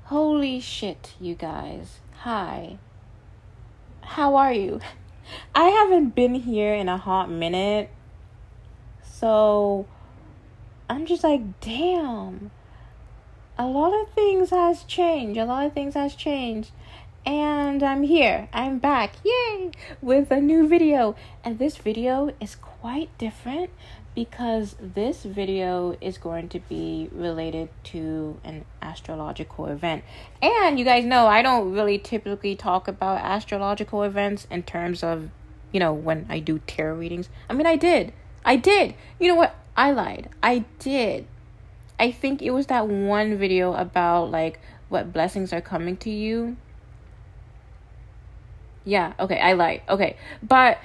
Holy shit, you guys. Hi. How are you? I haven't been here in a hot minute. So I'm just like, damn. A lot of things has changed. And I'm here. I'm back. Yay! With a new video. And this video is quite different because this video is going to be related to an astrological event. And you guys know I don't really typically talk about astrological events in terms of, when I do tarot readings. I mean, I did. You know what? I lied. I did. I think it was that one video about like what blessings are coming to you. Yeah, okay, I lied. Okay, but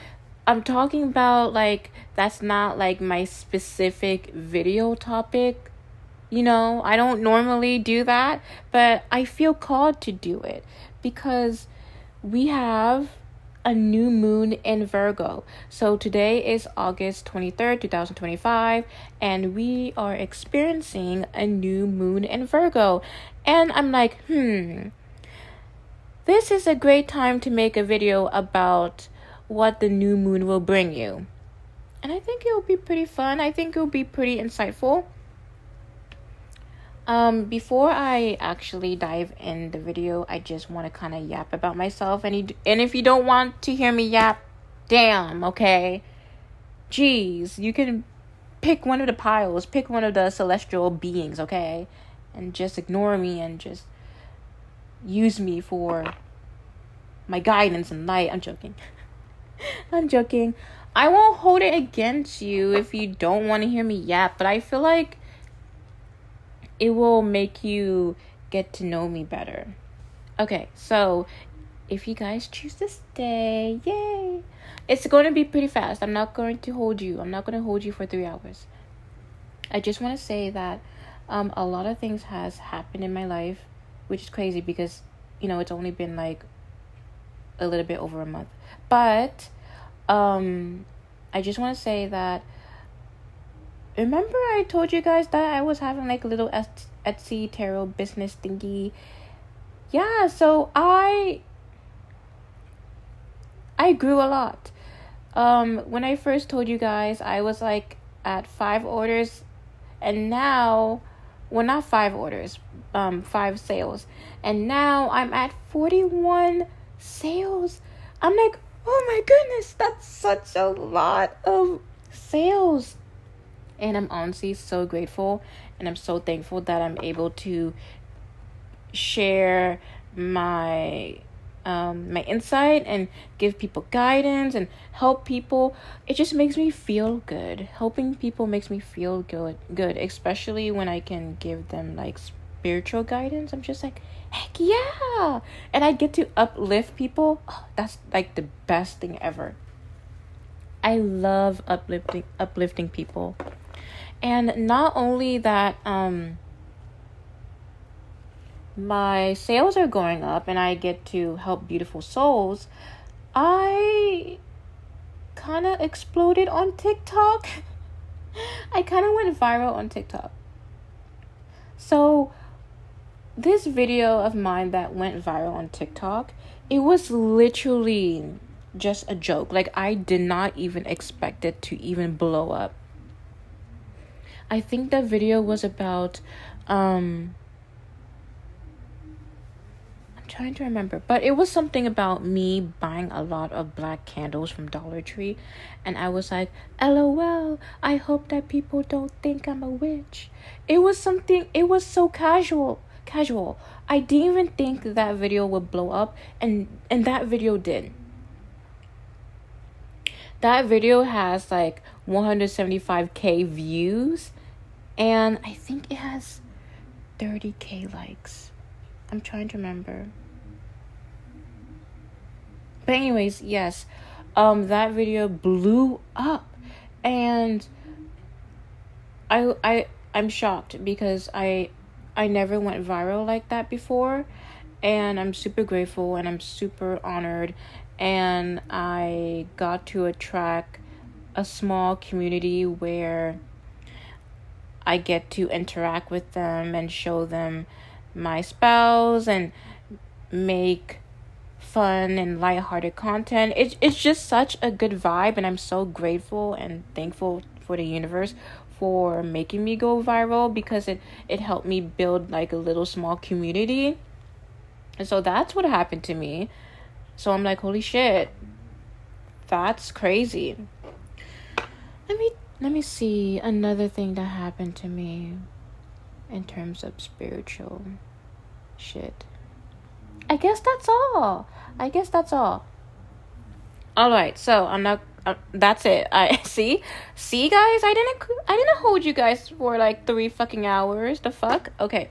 I'm talking about like that's not like my specific video topic. I don't normally do that, but I feel called to do it because we have a new moon in Virgo. So today is August 23rd, 2025, and we are experiencing a new moon in Virgo. And I'm like, this is a great time to make a video about what the new moon will bring you. And I think it will be pretty fun. I think it will be pretty insightful. Before I actually dive in the video, I just want to kind of yap about myself. And if you don't want to hear me yap, damn, okay? Jeez, you can pick one of the piles, pick one of the celestial beings, okay? And just ignore me and just use me for my guidance and light. I'm joking. I won't hold it against you if you don't want to hear me yap, but I feel like it will make you get to know me better. Okay, so if you guys choose to stay, yay! It's going to be pretty fast. I'm not going to hold you. For 3 hours. I just want to say that a lot of things has happened in my life, which is crazy because, it's only been like a little bit over a month. But I just want to say that remember I told you guys that I was having like a little Etsy tarot business thingy? Yeah, so I grew a lot. When I first told you guys, I was like at 5 orders, and now, well, not 5 orders, 5 sales, and now I'm at 41 sales. I'm like, oh my goodness, that's such a lot of sales. And I'm honestly so grateful, and I'm so thankful that I'm able to share my my insight and give people guidance and help people. It just makes me feel good. Helping people makes me feel good, especially when I can give them like spiritual guidance. I'm just like, heck yeah! And I get to uplift people. Oh, that's like the best thing ever. I love uplifting people. And not only that, my sales are going up and I get to help beautiful souls, I kind of exploded on TikTok. I kind of went viral on TikTok. So this video of mine that went viral on TikTok, it was literally just a joke. Like, I did not even expect it to even blow up. I think that video was about, I'm trying to remember, but it was something about me buying a lot of black candles from Dollar Tree, and I was like, LOL, I hope that people don't think I'm a witch. It was so casual. I didn't even think that video would blow up, and that video did. That video has like 175k views, and I think it has 30k likes. I'm trying to remember. But anyways, yes, that video blew up, and I'm shocked because I never went viral like that before, and I'm super grateful and I'm super honored, and I got to attract a small community where I get to interact with them and show them my spouse and make fun and lighthearted content. It's just such a good vibe, and I'm so grateful and thankful for the universe for making me go viral, because it helped me build like a little small community. And so that's what happened to me. So I'm like, holy shit, that's crazy. Let me see another thing that happened to me in terms of spiritual shit. I guess that's all. All right, so I'm not. That's it. I see, guys. I didn't hold you guys for like 3 fucking hours. The fuck. Okay.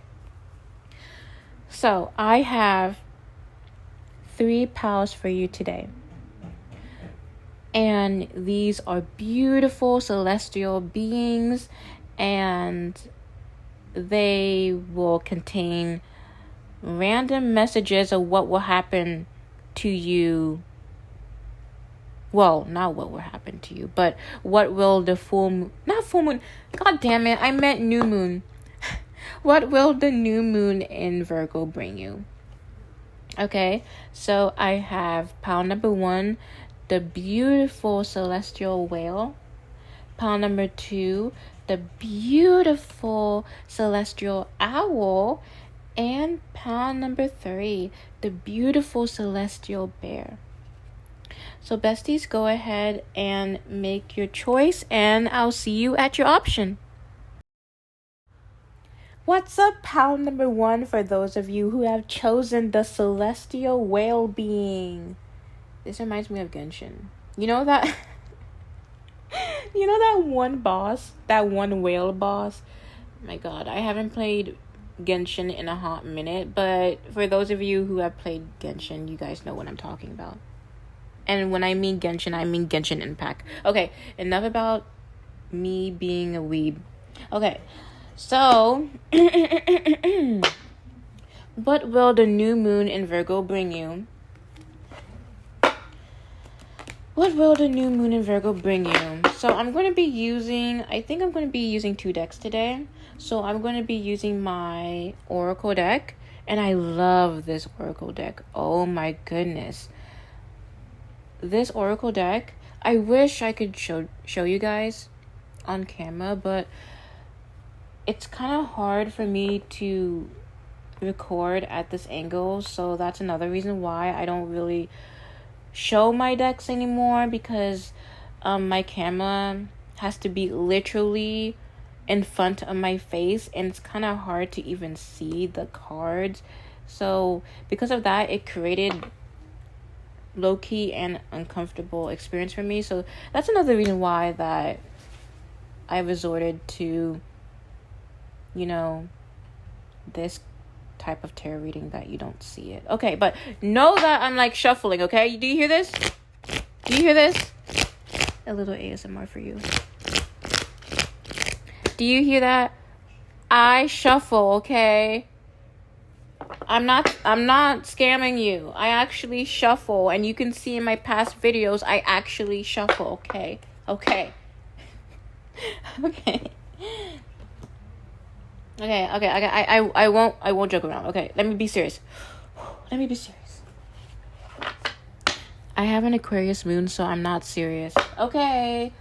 So I have 3 pals for you today, and these are beautiful celestial beings, and they will contain random messages of what will happen to you. Well, not what will happen to you, but what will the not full moon, god damn it, I meant new moon. What will the new moon in Virgo bring you? Okay, so I have pile number 1, the beautiful celestial whale. Pile number 2, the beautiful celestial owl. And pile number 3, the beautiful celestial bear. So besties, go ahead and make your choice, and I'll see you at your option. What's up, pile number 1, for those of you who have chosen the celestial whale being? This reminds me of Genshin. You know that you know that one boss, that one whale boss? My god, I haven't played Genshin in a hot minute, but for those of you who have played Genshin, you guys know what I'm talking about. And when I mean Genshin, I mean Genshin Impact. Okay, enough about me being a weeb. Okay, so what will the new moon in Virgo bring you? What will the new moon in Virgo bring you? So I think I'm going to be using 2 decks today. So I'm going to be using my Oracle deck. And I love this Oracle deck. Oh my goodness. This Oracle deck, I wish I could show you guys on camera, but it's kind of hard for me to record at this angle. So that's another reason why I don't really show my decks anymore, because my camera has to be literally in front of my face, and it's kind of hard to even see the cards. So because of that, it created low-key and uncomfortable experience for me. So that's another reason why that I resorted to, this type of tarot reading that you don't see it. Okay, but know that I'm like shuffling, okay? Do you hear this? A little ASMR for you. Do you hear that? I shuffle, okay? I'm not scamming you. I actually shuffle, and you can see in my past videos I actually shuffle, okay? Okay. I won't joke around. Okay, let me be serious. I have an Aquarius moon, so I'm not serious. Okay.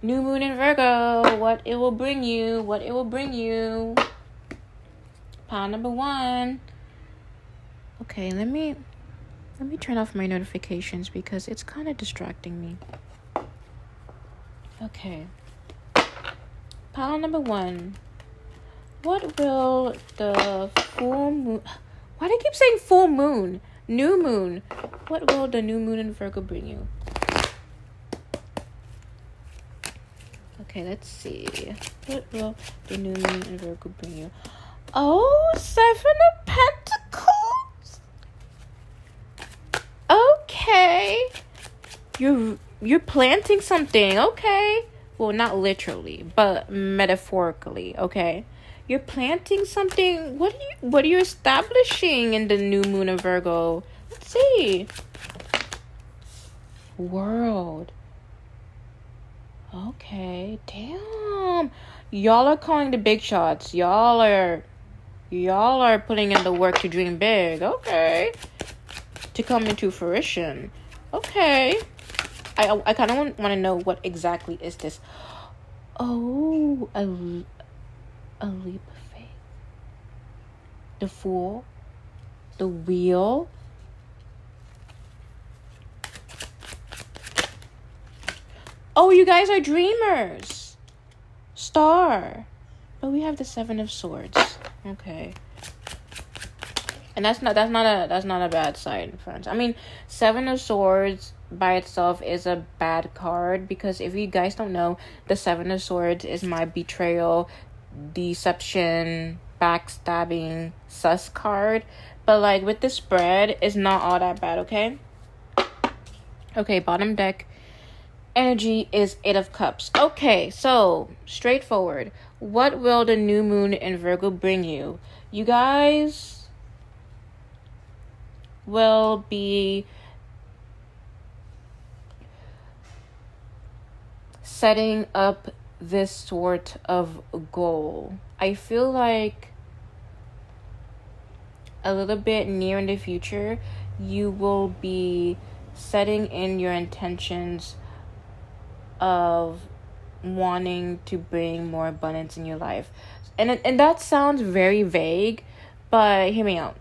New moon in Virgo, what it will bring you. Pile number 1. Okay, let me turn off my notifications because it's kind of distracting me. Okay. Pile number 1. What will the full moon... Why do I keep saying full moon? New moon. What will the new moon in Virgo bring you? Okay, let's see. What will the new moon in Virgo bring you? Oh, 7 of Pentacles. Okay. You're planting something, okay? Well, not literally, but metaphorically, okay? You're planting something. What are you establishing in the new moon of Virgo? Let's see. World. Okay, damn. Y'all are calling the big shots. Y'all are Y'all are putting in the work to dream big. Okay. To come into fruition. Okay. I kind of want to know what exactly is this. Oh, a leap of faith. The Fool. The Wheel. Oh, you guys are dreamers. Star. But we have the Seven of Swords. Okay. And that's not a bad sign, friends. I mean, Seven of Swords by itself is a bad card because if you guys don't know, the Seven of Swords is my betrayal, deception, backstabbing, sus card. But like with the spread, it's not all that bad, okay? Okay, bottom deck energy is Eight of Cups. Okay, so straightforward. What will the new moon in Virgo bring you? You guys will be setting up this sort of goal. I feel like a little bit near in the future, you will be setting in your intentions of wanting to bring more abundance in your life. And that sounds very vague, but hear me out.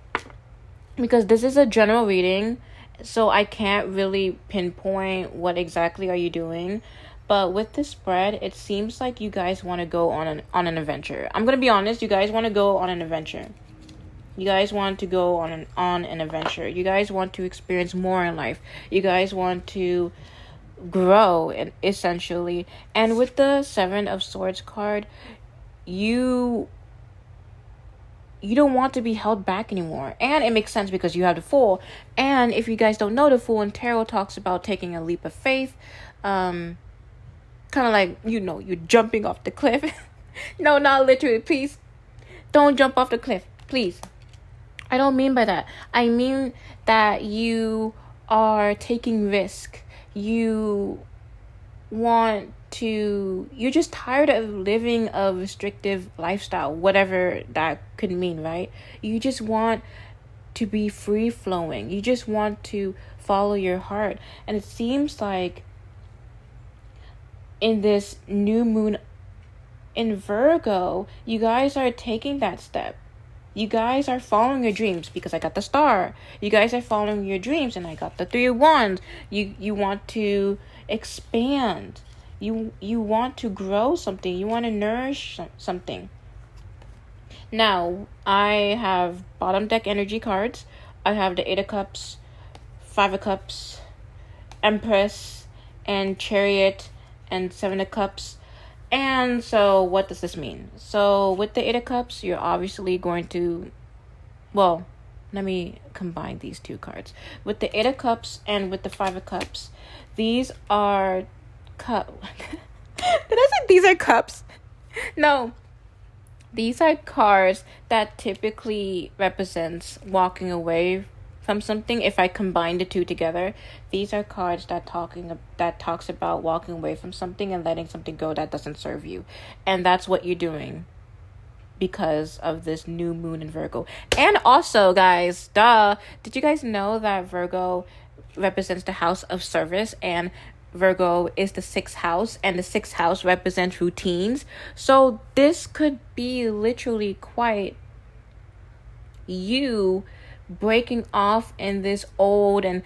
Because this is a general reading, so I can't really pinpoint what exactly are you doing. But with this spread, it seems like you guys want to go on an adventure. I'm going to be honest, you guys want to go on an adventure. You guys want to go on an adventure. You guys want to experience more in life. You guys want to grow, and essentially. And with the Seven of Swords card, you don't want to be held back anymore. And it makes sense because you have the Fool. And if you guys don't know, the Fool in tarot talks about taking a leap of faith. Kind of like, you're jumping off the cliff. No, not literally. Please, don't jump off the cliff. Please. I don't mean by that. I mean that you are taking risk. You're just tired of living a restrictive lifestyle, whatever that could mean, right? You just want to be free flowing. You just want to follow your heart. And it seems like in this new moon in Virgo, you guys are taking that step. You guys are following your dreams because I got the Star. You guys are following your dreams and I got the Three of Wands. You want to expand. You want to grow something. You want to nourish something. Now, I have bottom deck energy cards. I have the Eight of Cups, Five of Cups, Empress, and Chariot, and Seven of Cups. And so what does this mean? So with the Eight of Cups, you're obviously going to, well, let me combine these two cards. With the Eight of Cups and with the Five of Cups, these are Did I say these are cups? No. These are cards that typically represents walking away from something. If I combine the two together, these are cards that talks about walking away from something and letting something go that doesn't serve you. And that's what you're doing because of this new moon in Virgo. And also, guys, did you guys know that Virgo represents the house of service, and Virgo is the sixth house, and the sixth house represents routines? So this could be literally quite you breaking off in this old and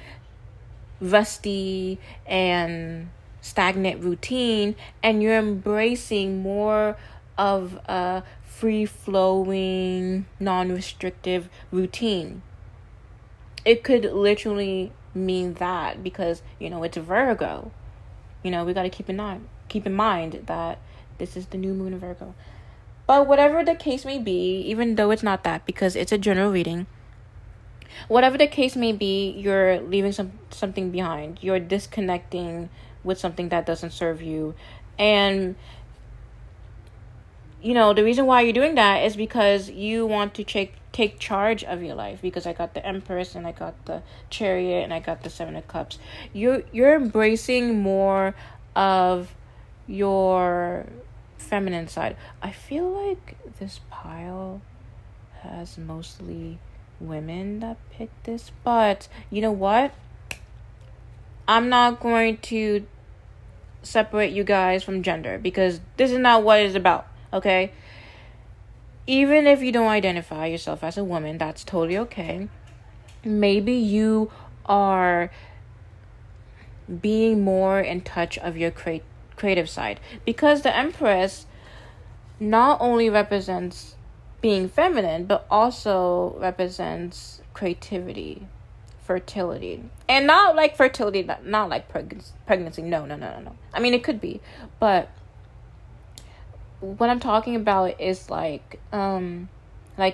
rusty and stagnant routine, and you're embracing more of a free-flowing, non-restrictive routine. It could literally mean that because, it's Virgo. We got to keep in mind that this is the new moon in Virgo. But whatever the case may be, even though it's not that because it's a general reading, whatever the case may be, you're leaving something behind. You're disconnecting with something that doesn't serve you. And, the reason why you're doing that is because you want to take charge of your life. Because I got the Empress and I got the Chariot and I got the Seven of Cups. You're embracing more of your feminine side. I feel like this pile has mostly women that pick this, but you know what? I'm not going to separate you guys from gender because this is not what it's about, okay? Even if you don't identify yourself as a woman, that's totally okay. Maybe you are being more in touch of your creative side, because the Empress not only represents being feminine but also represents creativity, fertility, and not like fertility, not like pregnancy. No. I mean, it could be, but what I'm talking about is like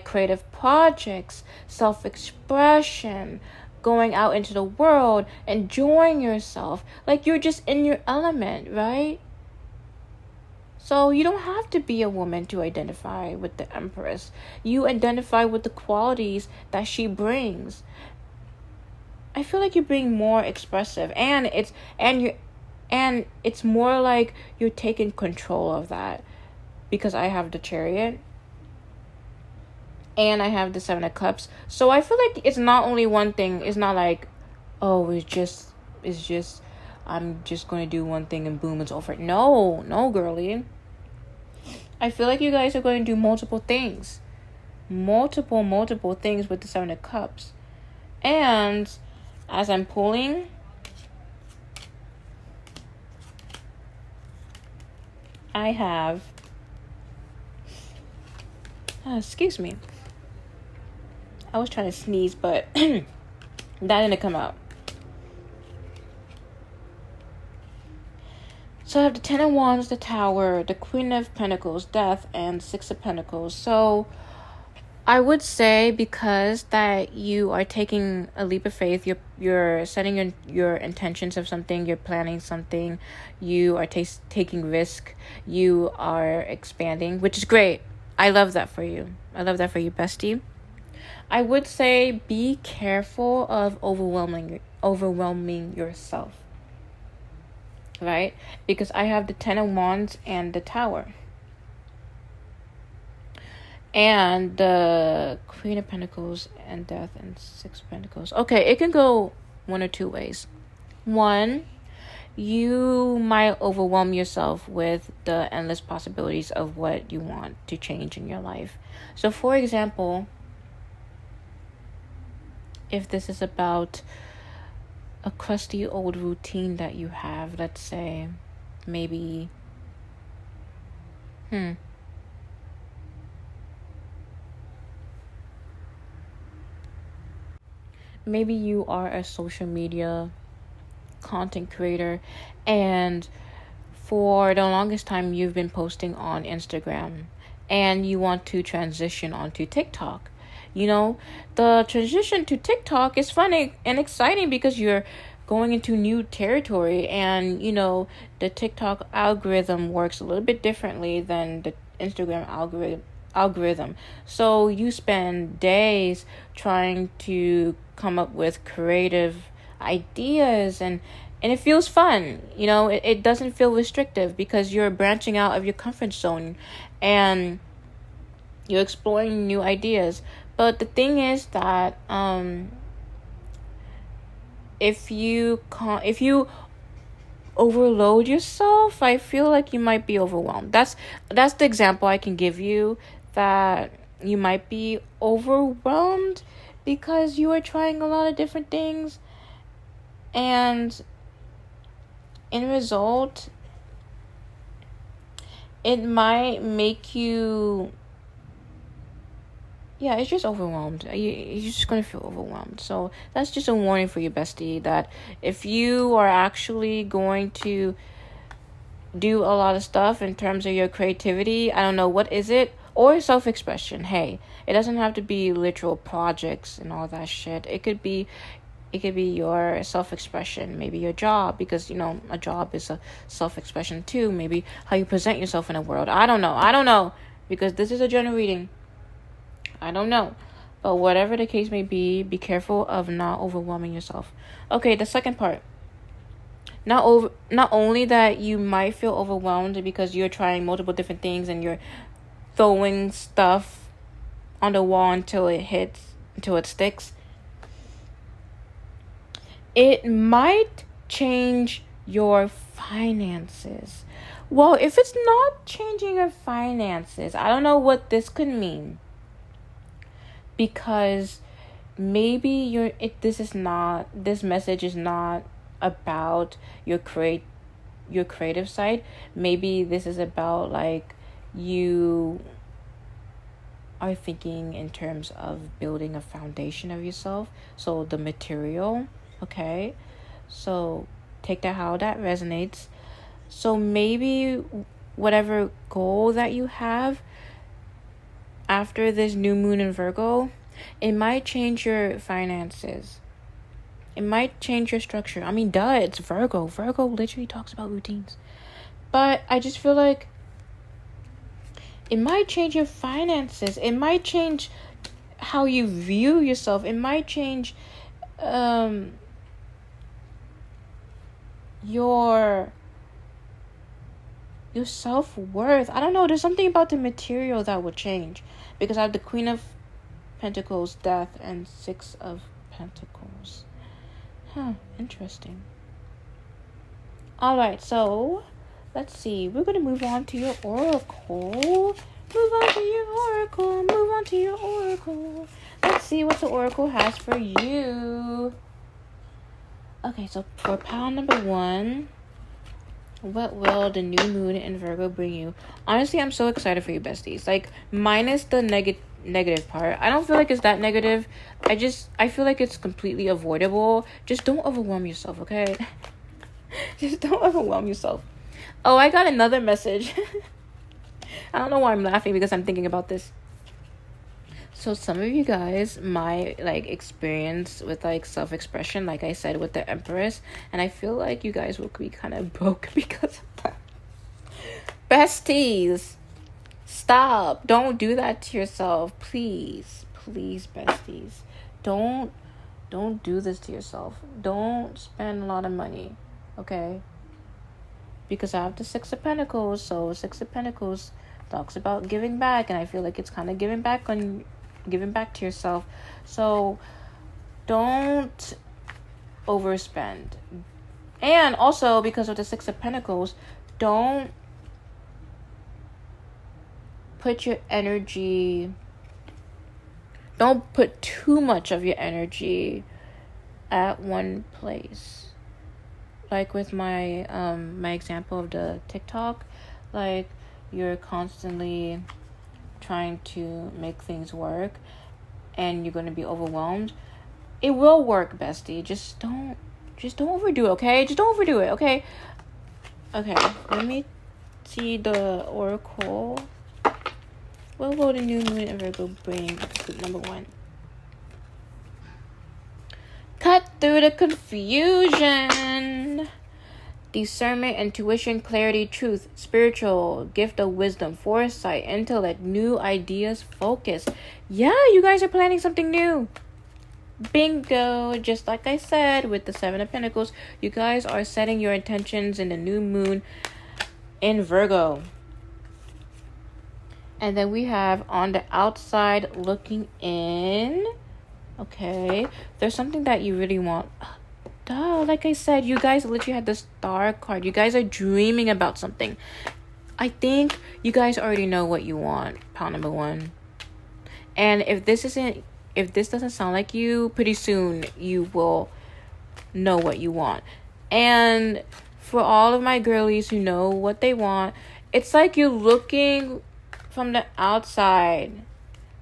creative projects, self-expression, going out into the world, enjoying yourself, like you're just in your element, right? So you don't have to be a woman to identify with the Empress. You identify with the qualities that she brings. I feel like you're being more expressive, and it's more like you're taking control of that, because I have the Chariot and I have the Seven of Cups. So I feel like it's not only one thing. It's not like, oh, it's just I'm just going to do one thing and boom, it's over. No, girly. I feel like you guys are going to do multiple things. Multiple things with the Seven of Cups. And as I'm pulling, I have excuse me. I was trying to sneeze, but that didn't come out. So I have the Ten of Wands, the Tower, the Queen of Pentacles, Death, and Six of Pentacles. So I would say, because that you are taking a leap of faith, you're setting your intentions of something, you're planning something, you are taking risk, you are expanding, which is great. I love that for you. I love that for you, bestie. I would say be careful of overwhelming yourself, right? Because I have the Ten of Wands and the Tower. And the Queen of Pentacles and Death and Six of Pentacles. Okay, it can go one or two ways. One, you might overwhelm yourself with the endless possibilities of what you want to change in your life. So, for example, if this is about a crusty old routine that you have, let's say, maybe, maybe you are a social media content creator, and for the longest time you've been posting on Instagram, and you want to transition onto TikTok. You know, the transition to TikTok is funny and exciting because you're going into new territory, and you know, the TikTok algorithm works a little bit differently than the Instagram algorithm. So you spend days trying to come up with creative ideas, and it feels fun. You know, it doesn't feel restrictive because you're branching out of your comfort zone and you're exploring new ideas. But the thing is that if you overload yourself, I feel like you might be overwhelmed. That's the example I can give you, that you might be overwhelmed because you are trying a lot of different things, and in result, it might make you, it's just overwhelmed. You're just going to feel overwhelmed. So that's just a warning for you, bestie, that if you are actually going to do a lot of stuff in terms of your creativity, I don't know, what is it? Or self-expression. Hey, it doesn't have to be literal projects and all that shit. It could be your self-expression, maybe your job, because, you know, a job is a self-expression too. Maybe how you present yourself in the world. I don't know, because this is a general reading. I don't know. But whatever the case may be careful of not overwhelming yourself. Okay, the second part. Not only that you might feel overwhelmed because you're trying multiple different things and you're throwing stuff on the wall until it sticks. It might change your finances. Well, if it's not changing your finances, I don't know what this could mean. Because maybe this message is not about your creative side. Maybe this is about like you are thinking in terms of building a foundation of yourself. So the material, okay? So take that how that resonates. So maybe whatever goal that you have after this new moon in Virgo, it might change your finances. It might change your structure. I mean, duh, it's Virgo. Virgo literally talks about routines. But I just feel like it might change your finances. It might change how you view yourself. It might change your self-worth. I don't know. There's something about the material that would change. Because I have the Queen of Pentacles, Death, and Six of Pentacles. Interesting. Alright, so let's see. We're going to move on to your oracle. Move on to your oracle. Let's see what the oracle has for you. Okay, so for pile number 1, what will the new moon in Virgo bring you? Honestly, I'm so excited for you, besties. Like, minus the negative part. I don't feel like it's that negative. I feel like it's completely avoidable. Just don't overwhelm yourself, okay? Just don't overwhelm yourself. Oh, I got another message. I don't know why I'm laughing, because I'm thinking about this. So some of you guys might like experience with like self-expression, like I said with the Empress, and I feel like you guys will be kind of broke because of that. Besties, stop. Don't do that to yourself. Please, besties. Don't do this to yourself. Don't spend a lot of money, okay? Because I have the Six of Pentacles, so Six of Pentacles talks about giving back, and I feel like it's kind of giving back to yourself. So don't overspend. And also, because of the Six of Pentacles, don't put too much of your energy at one place. Like with my my example of the TikTok, like you're constantly trying to make things work and you're going to be overwhelmed. It will work, bestie. Just don't overdo it, okay? Just don't overdo it, okay? Okay, let me see the oracle. What will the new moon in Virgo bring? Number 1. Cut through the confusion. Discernment, intuition, clarity, truth, spiritual, gift of wisdom, foresight, intellect, new ideas, focus. Yeah, you guys are planning something new. Bingo. Just like I said with the Seven of Pentacles, you guys are setting your intentions in the new moon in Virgo. And then we have on the outside looking in. Okay, there's something that you really want. Duh, like I said, you guys literally had the Star card. You guys are dreaming about something. I think you guys already know what you want, pile number 1. And if this doesn't sound like you, pretty soon you will know what you want. And for all of my girlies who know what they want, it's like you're looking from the outside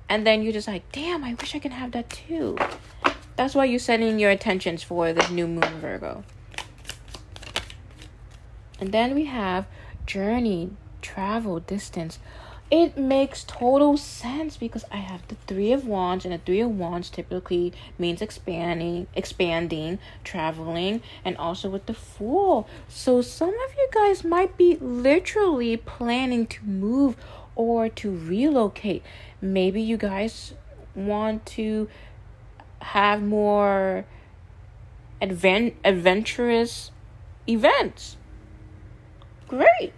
and then you're just like, damn, I wish I could have that too. That's why you're setting your intentions for this new moon, Virgo. And then we have journey, travel, distance. It makes total sense because I have the Three of Wands, and the Three of Wands typically means expanding, traveling, and also with the Fool. So some of you guys might be literally planning to move or to relocate. Maybe you guys want to have more adventurous events. Great.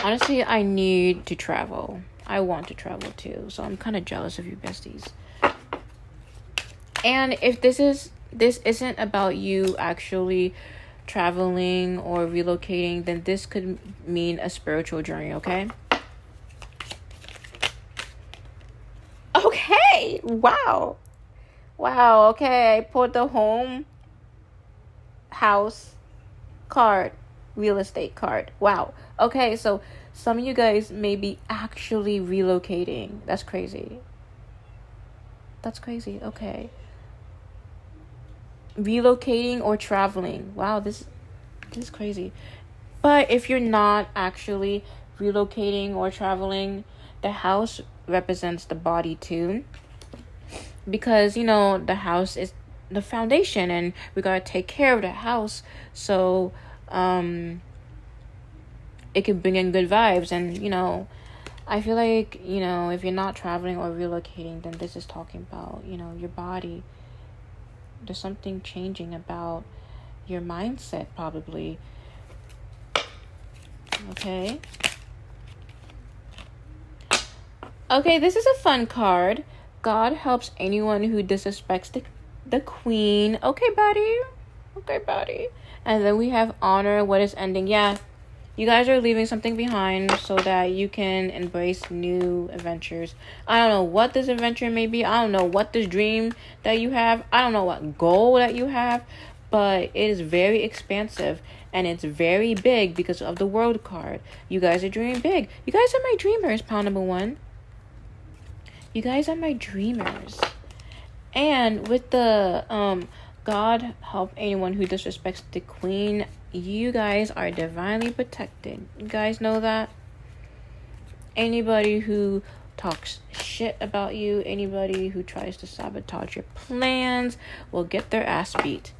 Honestly, I need to travel. I want to travel too, so I'm kind of jealous of you, besties. And if this isn't about you actually traveling or relocating, then this could mean a spiritual journey, okay? Okay, wow, okay, I pulled the home, house card, real estate card. Wow. Okay, so some of you guys may be actually relocating. That's crazy. Okay. Relocating or traveling. Wow, this is crazy. But if you're not actually relocating or traveling, the house represents the body too. Because, the house is the foundation and we got to take care of the house. So, it can bring in good vibes. And, I feel like, if you're not traveling or relocating, then this is talking about, your body. There's something changing about your mindset, probably. Okay. Okay, this is a fun card. God helps anyone who disrespects the queen. Okay, buddy. And then we have honor what is ending. Yeah, you guys are leaving something behind so that you can embrace new adventures. I don't know what this adventure may be. I don't know what this dream that you have. I don't know what goal that you have. But it is very expansive. And it's very big because of the world card. You guys are dreaming big. You guys are my dreamers, pound number 1. You guys are my dreamers. And with the God help anyone who disrespects the queen, you guys are divinely protected. You guys know that? Anybody who talks shit about you, anybody who tries to sabotage your plans will get their ass beat.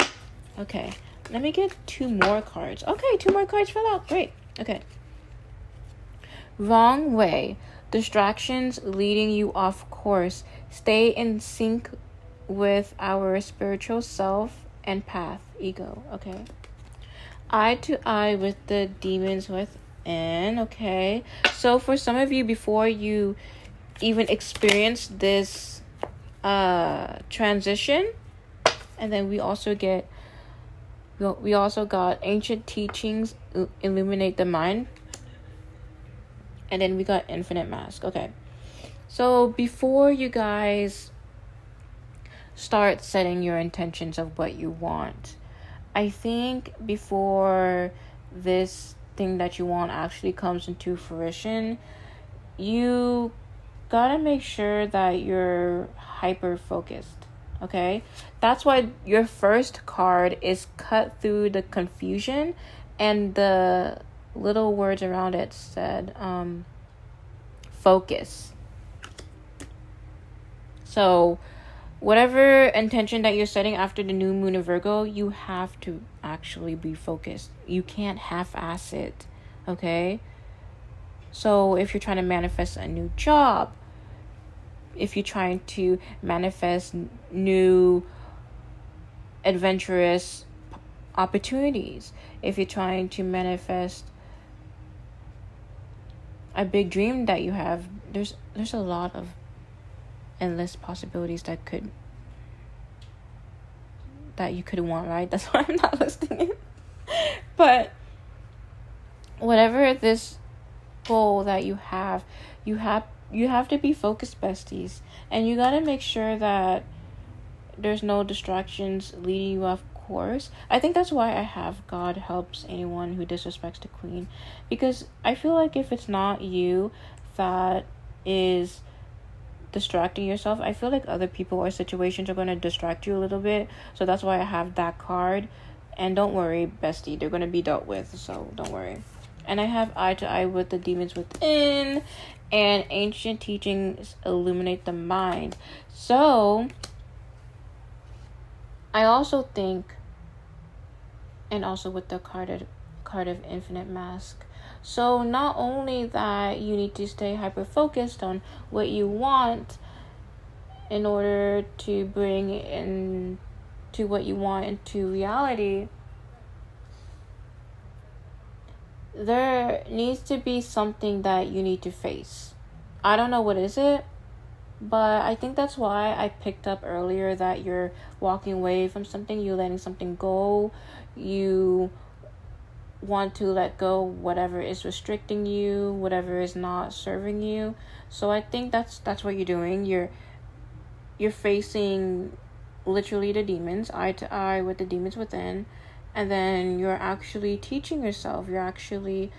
Okay, let me get 2 more cards. Okay, 2 more cards fell out. Great. Okay. Wrong way. Distractions leading you off course. Stay in sync with our spiritual self and path. Ego. Okay. Eye to eye with the demons within. Okay. So for some of you, before you even experience this transition, and then we also got ancient teachings illuminate the mind. And then we got infinite mask. Okay. So before you guys start setting your intentions of what you want, I think before this thing that you want actually comes into fruition, you gotta make sure that you're hyper focused. Okay? That's why your first card is cut through the confusion, and the little words around it said focus. So whatever intention that you're setting after the new moon of Virgo, you have to actually be focused. You can't half-ass it. Okay? So if you're trying to manifest a new job, if you're trying to manifest new adventurous opportunities, if you're trying to manifest a big dream that you have, there's a lot of endless possibilities that you could want, right? That's why I'm not listing it. But whatever this goal that you have to be focused, besties, and you gotta make sure that there's no distractions leading you off course. I think that's why I have God helps anyone who disrespects the queen, because I feel like if it's not you that is distracting yourself, I feel like other people or situations are going to distract you a little bit. So that's why I have that card. And don't worry, bestie, they're going to be dealt with, so don't worry. And I have eye to eye with the demons within, and ancient teachings illuminate the mind. So I also think, and also with the card of infinite mask, so not only that you need to stay hyper focused on what you want in order to bring into what you want into reality, there needs to be something that you need to face. I don't know what is it, but I think that's why I picked up earlier that you're walking away from something, you're letting something go, you want to let go whatever is restricting you, whatever is not serving you. So I think that's what you're doing. You're facing literally the demons, eye to eye with the demons within, and then you're actually teaching yourself, you're actually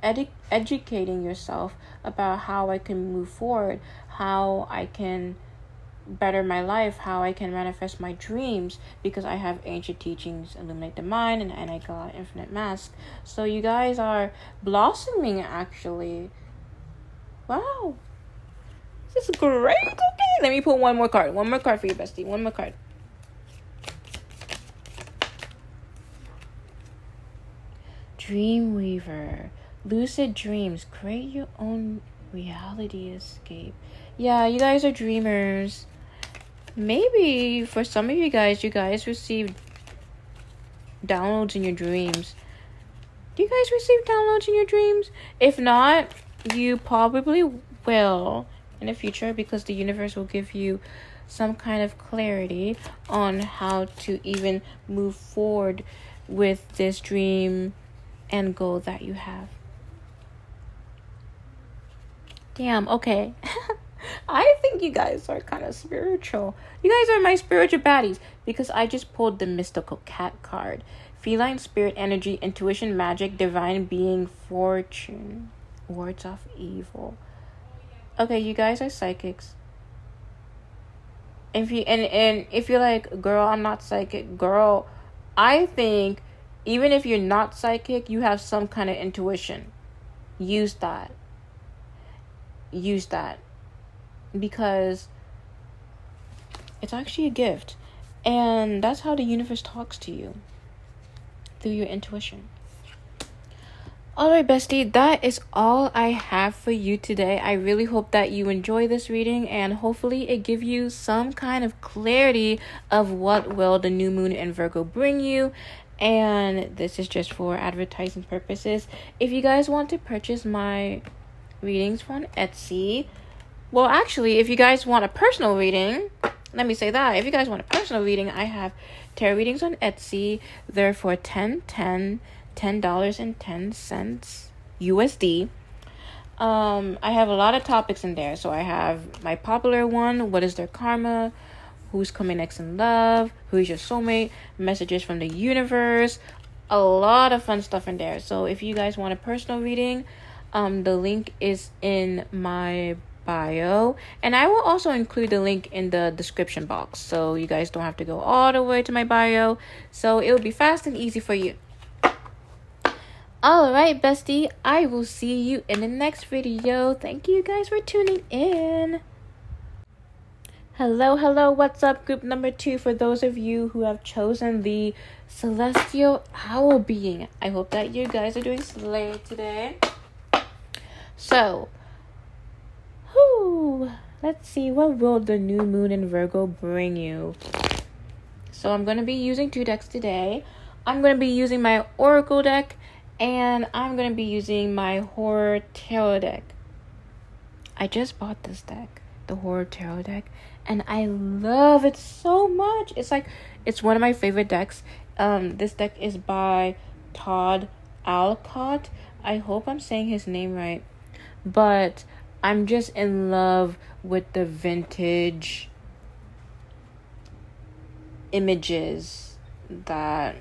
educating yourself about how I can move forward, how I can better my life, how I can manifest my dreams, because I have ancient teachings, illuminate the mind, and I got infinite mask. So you guys are blossoming, actually. Wow, this is great. Okay, let me pull one more card for you, bestie. One more card. Dreamweaver, lucid dreams, create your own reality escape. Yeah, you guys are dreamers. Maybe for some of you guys received downloads in your dreams. Do you guys receive downloads in your dreams? If not, you probably will in the future, because the universe will give you some kind of clarity on how to even move forward with this dream and goal that you have. Damn, okay. I think you guys are kind of spiritual. You guys are my spiritual baddies, because I just pulled the mystical cat card. Feline spirit energy, intuition, magic, divine being, fortune, wards off evil. Okay, you guys are psychics. If you and if you're like, girl, I'm not psychic, girl, I think even if you're not psychic, you have some kind of intuition. Use that. Because it's actually a gift, and that's how the universe talks to you, through your intuition. Alright, bestie, that is all I have for you today. I really hope that you enjoy this reading, and hopefully it give you some kind of clarity of what will the new moon in Virgo bring you. And this is just for advertising purposes. If you guys want to purchase my readings from Etsy, well, actually, if you guys want a personal reading, let me say that. If you guys want a personal reading, I have tarot readings on Etsy. They're for $10.10 USD. I have a lot of topics in there. So I have my popular one, what is their karma, who's coming next in love, who's your soulmate, messages from the universe, a lot of fun stuff in there. So if you guys want a personal reading, the link is in my bio, and I will also include the link in the description box, so you guys don't have to go all the way to my bio, so it will be fast and easy for you. All right, bestie, I will see you in the next video. Thank you guys for tuning in. Hello, what's up, group number 2? For those of you who have chosen the celestial owl being, I hope that you guys are doing slay today. So, let's see, what will the new moon in Virgo bring you? So I'm going to be using 2 decks today. I'm going to be using my Oracle deck, and I'm going to be using my Horror Tarot deck. I just bought this deck, the Horror Tarot deck, and I love it so much. It's one of my favorite decks. This deck is by Todd Alcott. I hope I'm saying his name right. But I'm just in love with the vintage images that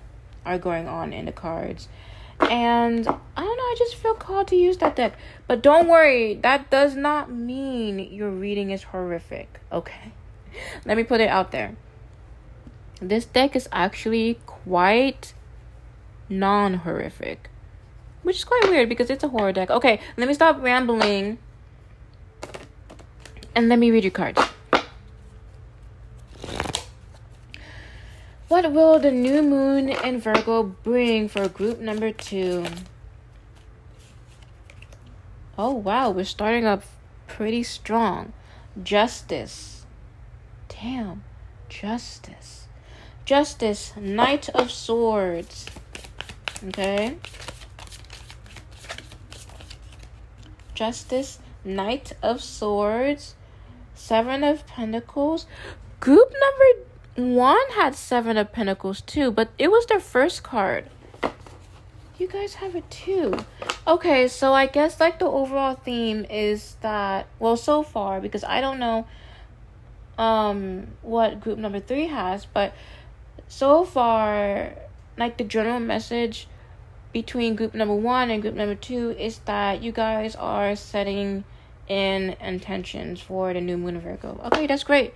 are going on in the cards. And I don't know, I just feel called to use that deck. But don't worry, that does not mean your reading is horrific, okay? Let me put it out there. This deck is actually quite non-horrific, which is quite weird because it's a horror deck. Okay, let me stop rambling and let me read your cards. What will the new moon in Virgo bring for group number 2? Oh, wow, we're starting up pretty strong. Justice. Damn, justice. Justice, Knight of Swords. Okay. Justice, Knight of Swords, Seven of Pentacles. Group number 1 had Seven of Pentacles too, but it was their first card. You guys have it too. Okay, so I guess like the overall theme is that, well, so far, because I don't know what group number 3 has, but so far, like the general message between group number 1 and group number 2 is that you guys are setting in intentions for the new moon of Virgo. Okay, that's great.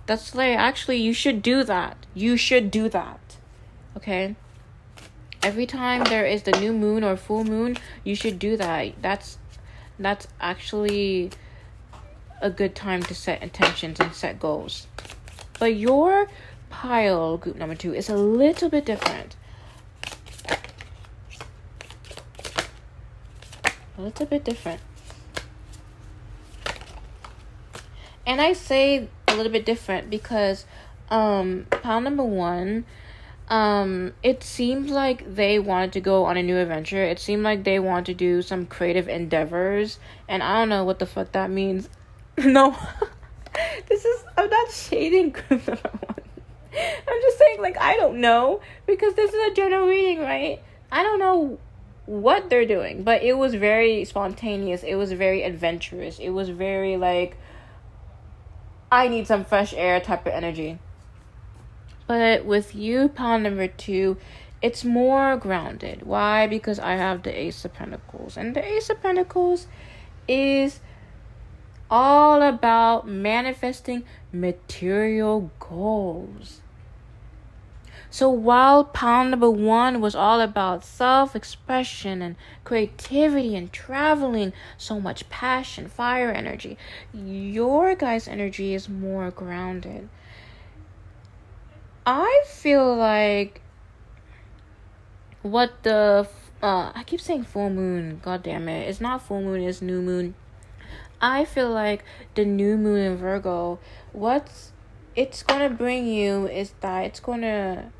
That's slay. Actually, you should do that. You should do that. Okay? Every time there is the new moon or full moon, you should do that. That's actually a good time to set intentions and set goals. But your pile, group number 2, is a little bit different. A little bit different. And I say a little bit different because pile number 1, it seems like they wanted to go on a new adventure. It seemed like they want to do some creative endeavors, and I don't know what the fuck that means. No, I'm not shading group number 1. I'm just saying, like, I don't know, because this is a general reading, right? I don't know what they're doing, but it was very spontaneous. It was very adventurous. It was very, like, I need some fresh air type of energy. But with you, pile number 2, it's more grounded. Why? Because I have the Ace of Pentacles. And the Ace of Pentacles is all about manifesting material goals. So while pile number 1 was all about self-expression and creativity and traveling, so much passion, fire energy, your guys' energy is more grounded. I feel like what the I keep saying full moon, god damn it, it's not full moon, it's new moon. I feel like the new moon in Virgo, what it's gonna bring you is that it's gonna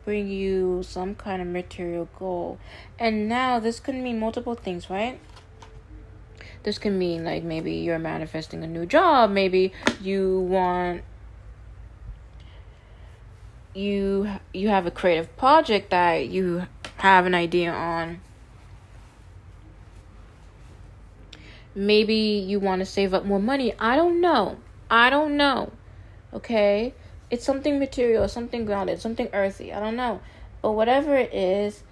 bring you some kind of material goal. And now this can mean multiple things, right? This can mean like maybe you're manifesting a new job, maybe you have a creative project that you have an idea on. Maybe you want to save up more money. I don't know. Okay? It's something material, something grounded, something earthy. I don't know. But whatever it is,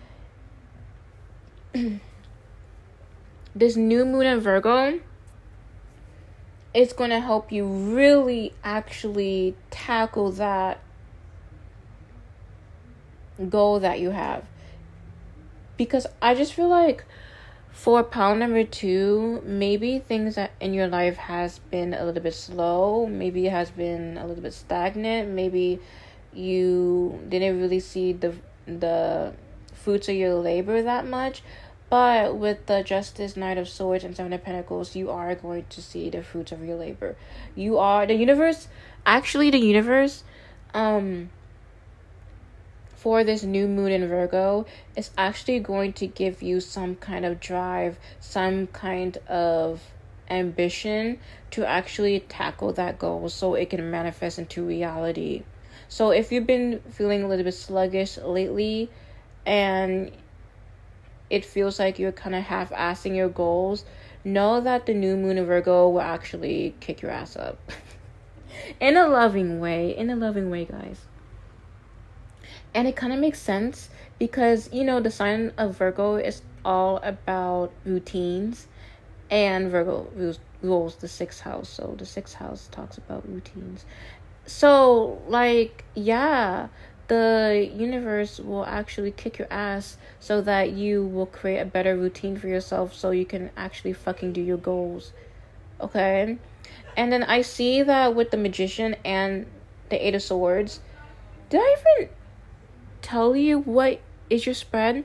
this new moon in Virgo, it's going to help you really actually tackle that goal that you have. Because I just feel like for pile number 2, maybe things that in your life has been a little bit slow, maybe it has been a little bit stagnant, maybe you didn't really see the fruits of your labor that much. But with the Justice, Knight of Swords, and Seven of Pentacles, you are going to see the fruits of your labor. The universe, for this new moon in Virgo, is actually going to give you some kind of drive, some kind of ambition to actually tackle that goal so it can manifest into reality. So if you've been feeling a little bit sluggish lately and it feels like you're kind of half-assing your goals, know that the new moon in Virgo will actually kick your ass up. In a loving way, guys. And it kind of makes sense because, the sign of Virgo is all about routines. And Virgo rules the 6th house. So the 6th house talks about routines. So, the universe will actually kick your ass so that you will create a better routine for yourself so you can actually fucking do your goals. Okay? And then I see that with the Magician and the 8 of Swords. Did I even tell you what is your spread?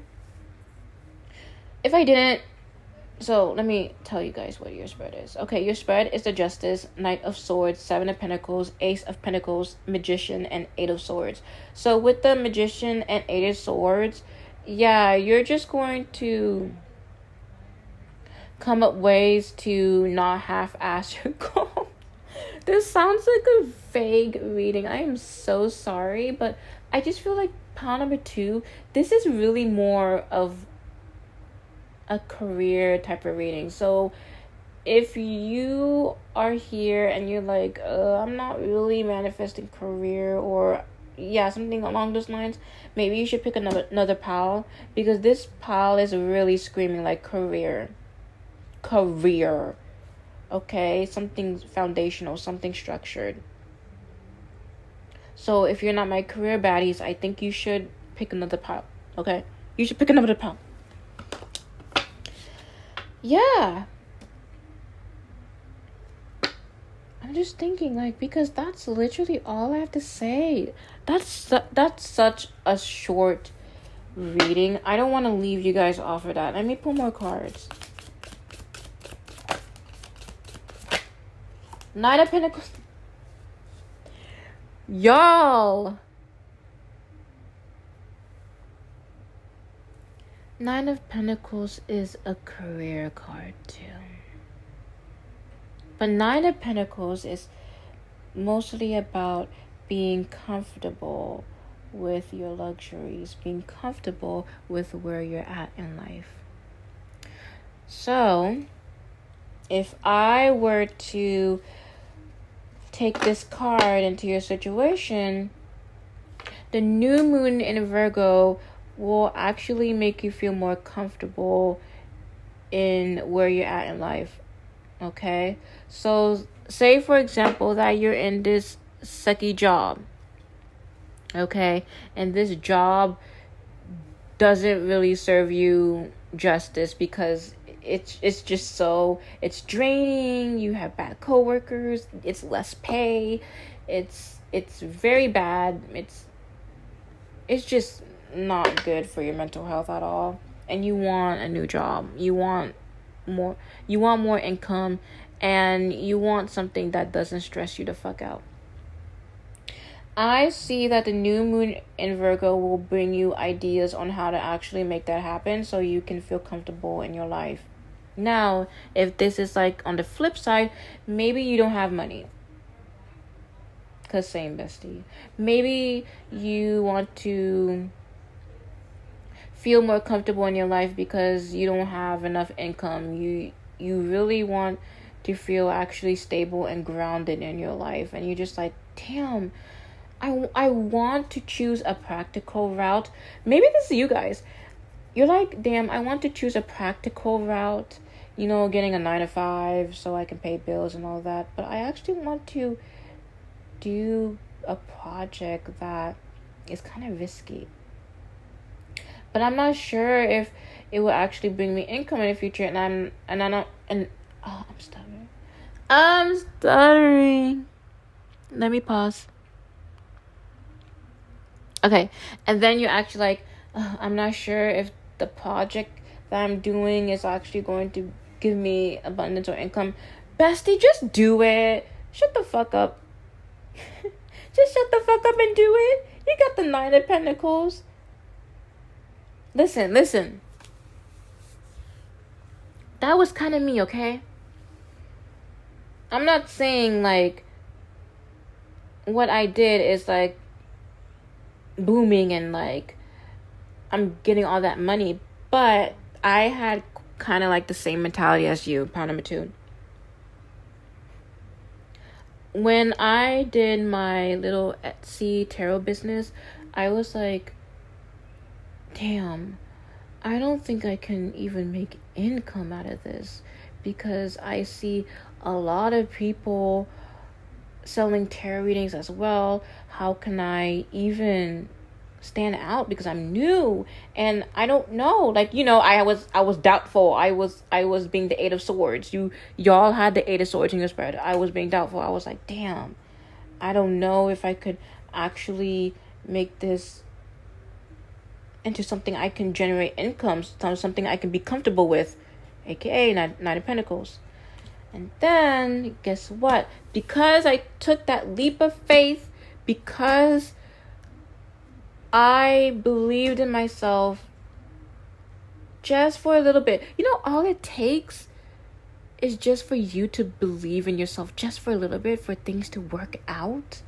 If I didn't, so let me tell you guys what your spread is. Okay, your spread is the Justice, Knight of Swords, 7 of Pentacles, Ace of Pentacles, Magician, and 8 of Swords. So with the Magician and 8 of Swords, you're just going to come up ways to not half-ass your goal. This sounds like a vague reading. I am so sorry, but I just feel like pile number 2, this is really more of a career type of reading. So if you are here and you're like, I'm not really manifesting career, or something along those lines, maybe you should pick another pile, because this pile is really screaming like career. Okay, something foundational, something structured. So if you're not my career baddies, I think you should pick another pile. Okay, you should pick another pile. Yeah, I'm just thinking, like, because that's literally all I have to say. That's such a short reading. I don't want to leave you guys off of that. Let me pull more cards. Knight of Pentacles. Y'all. Nine of Pentacles is a career card too. But Nine of Pentacles is mostly about being comfortable with your luxuries, being comfortable with where you're at in life. So, if I were to take this card into your situation, the new moon in Virgo will actually make you feel more comfortable in where you're at in life. Okay? So, say for example that you're in this sucky job. Okay? And this job doesn't really serve you justice because it's just so, it's draining, you have bad coworkers, it's less pay, it's very bad, it's just not good for your mental health at all, and you want a new job, you want more income, and you want something that doesn't stress you the fuck out. I see that the new moon in Virgo will bring you ideas on how to actually make that happen so you can feel comfortable in your life. Now, if this is like on the flip side, maybe you don't have money. Cause same, bestie. Maybe you want to feel more comfortable in your life because you don't have enough income. You really want to feel actually stable and grounded in your life, and you're just like, damn, I want to choose a practical route. Maybe this is you guys. You're like, damn, I want to choose a practical route. You know, getting a 9 to 5 so I can pay bills and all that. But I actually want to do a project that is kind of risky. But I'm not sure if it will actually bring me income in the future. I'm stuttering. Let me pause. Okay, and then you're actually like, I'm not sure if the project that I'm doing is actually going to give me abundance or income. Bestie, just do it. Shut the fuck up. Just shut the fuck up and do it. You got the 9 of Pentacles. Listen. That was kind of me, okay? I'm not saying, like, what I did is, like, booming and, like, I'm getting all that money. But I had kind of, like, the same mentality as you, pile number 2. When I did my little Etsy tarot business, I was like, damn, I don't think I can even make income out of this, because I see a lot of people selling tarot readings as well. How can I even stand out, because I'm new and I don't know, like, you know, I was doubtful. I was being the 8 of Swords. Y'all had the 8 of Swords in your spread. I was being doubtful. I was like, damn, I don't know if I could actually make this into something I can generate income, something I can be comfortable with, aka Nine of Pentacles. And then guess what? Because I took that leap of faith, because I believed in myself just for a little bit. You know, all it takes is just for you to believe in yourself just for a little bit, for things to work out.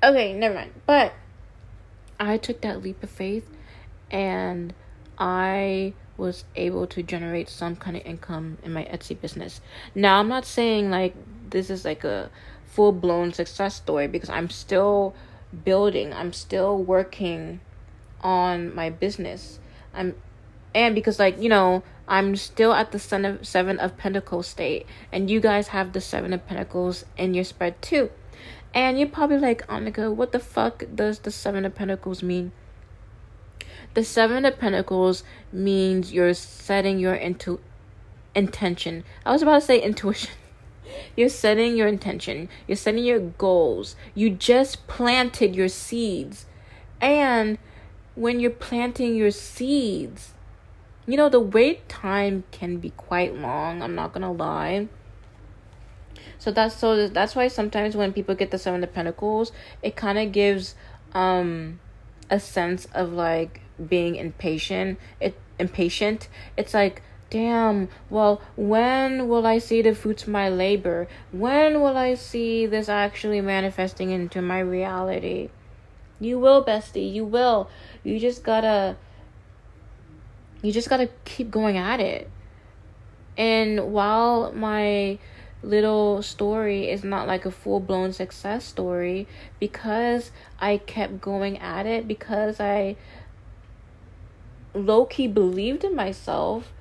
Okay, never mind. But I took that leap of faith and I was able to generate some kind of income in my Etsy business. Now, I'm not saying like this is like a full-blown success story, because I'm still building. I'm still working on my business. And because, like, you know, I'm still at the seven of Pentacles state, and you guys have the Seven of Pentacles in your spread too. And you're probably like, Annika, what the fuck does the Seven of Pentacles mean? The Seven of Pentacles means you're setting your intention. I was about to say intuition. You're setting your intention. You're setting your goals. You just planted your seeds. And when you're planting your seeds, you know, the wait time can be quite long. I'm not gonna lie. So that's why sometimes when people get the Seven of Pentacles, it kind of gives a sense of like being impatient. It's like, damn, well, when will I see the fruits of my labor? When will I see this actually manifesting into my reality? You will, bestie. You will. You just gotta keep going at it. And while my little story is not like a full-blown success story, because I kept going at it, because I low-key believed in myself,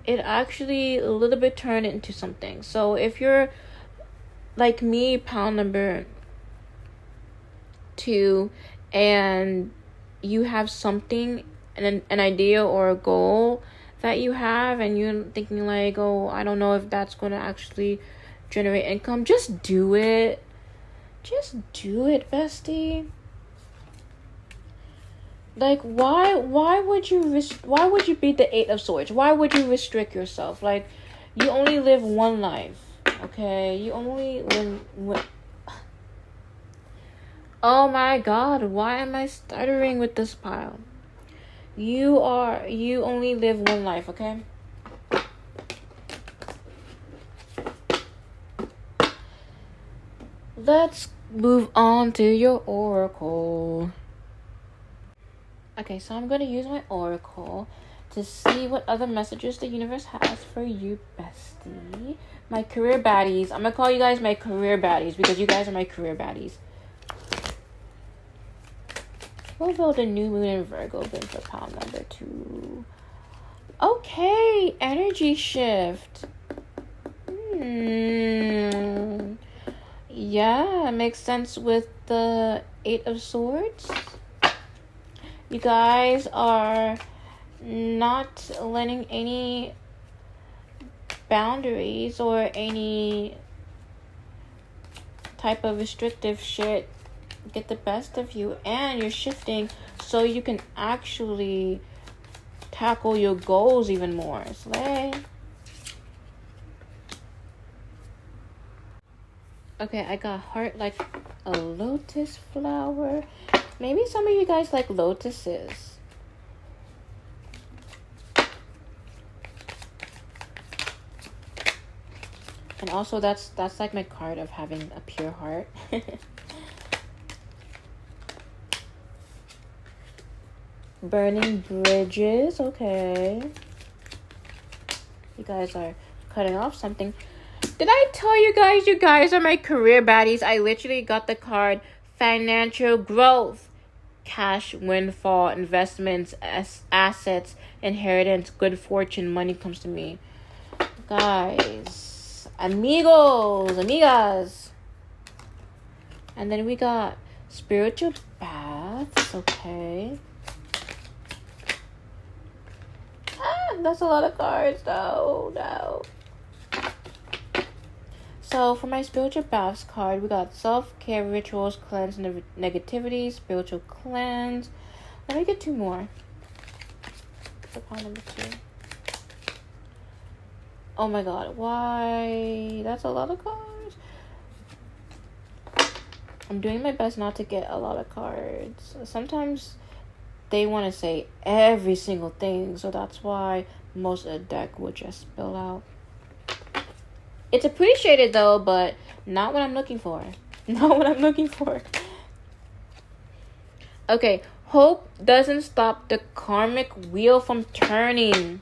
it actually a little bit turned into something. So if you're like me, pound number 2, and you have something, an idea or a goal that you have, and you're thinking like, oh, I don't know if that's going to actually generate income, just do it. Just do it, bestie. Like, why would you be the Eight of Swords? Why would you restrict yourself? Like, you only live one life, okay? You only live Oh my god, why am I stuttering with this pile? You only live one life, okay? Let's move on to your oracle. Okay, so I'm going to use my oracle to see what other messages the universe has for you, bestie. My career baddies. I'm going to call you guys my career baddies, because you guys are my career baddies. What will the new moon in Virgo been for pound number 2? Okay, energy shift. Yeah, it makes sense with the Eight of Swords. You guys are not letting any boundaries or any type of restrictive shit get the best of you, and you're shifting so you can actually tackle your goals even more. Slay. Okay, I got heart like a lotus flower. Maybe some of you guys like lotuses. And also that's like my card of having a pure heart. Burning bridges, okay. You guys are cutting off something. Did I tell you guys are my career baddies? I literally got the card financial growth, cash windfall, investments, assets, inheritance, good fortune, money comes to me. Guys, amigos, amigas. And then we got spiritual baths, okay. That's a lot of cards, though. No. So, for my spiritual baths card, we got self-care rituals, cleanse negativity, spiritual cleanse. Let me get 2 more. For pile number 2. Oh my god, why? That's a lot of cards. I'm doing my best not to get a lot of cards. Sometimes they want to say every single thing, so that's why most of the deck would just spill out. It's appreciated though, but not what I'm looking for. Not what I'm looking for. Okay, hope doesn't stop the karmic wheel from turning.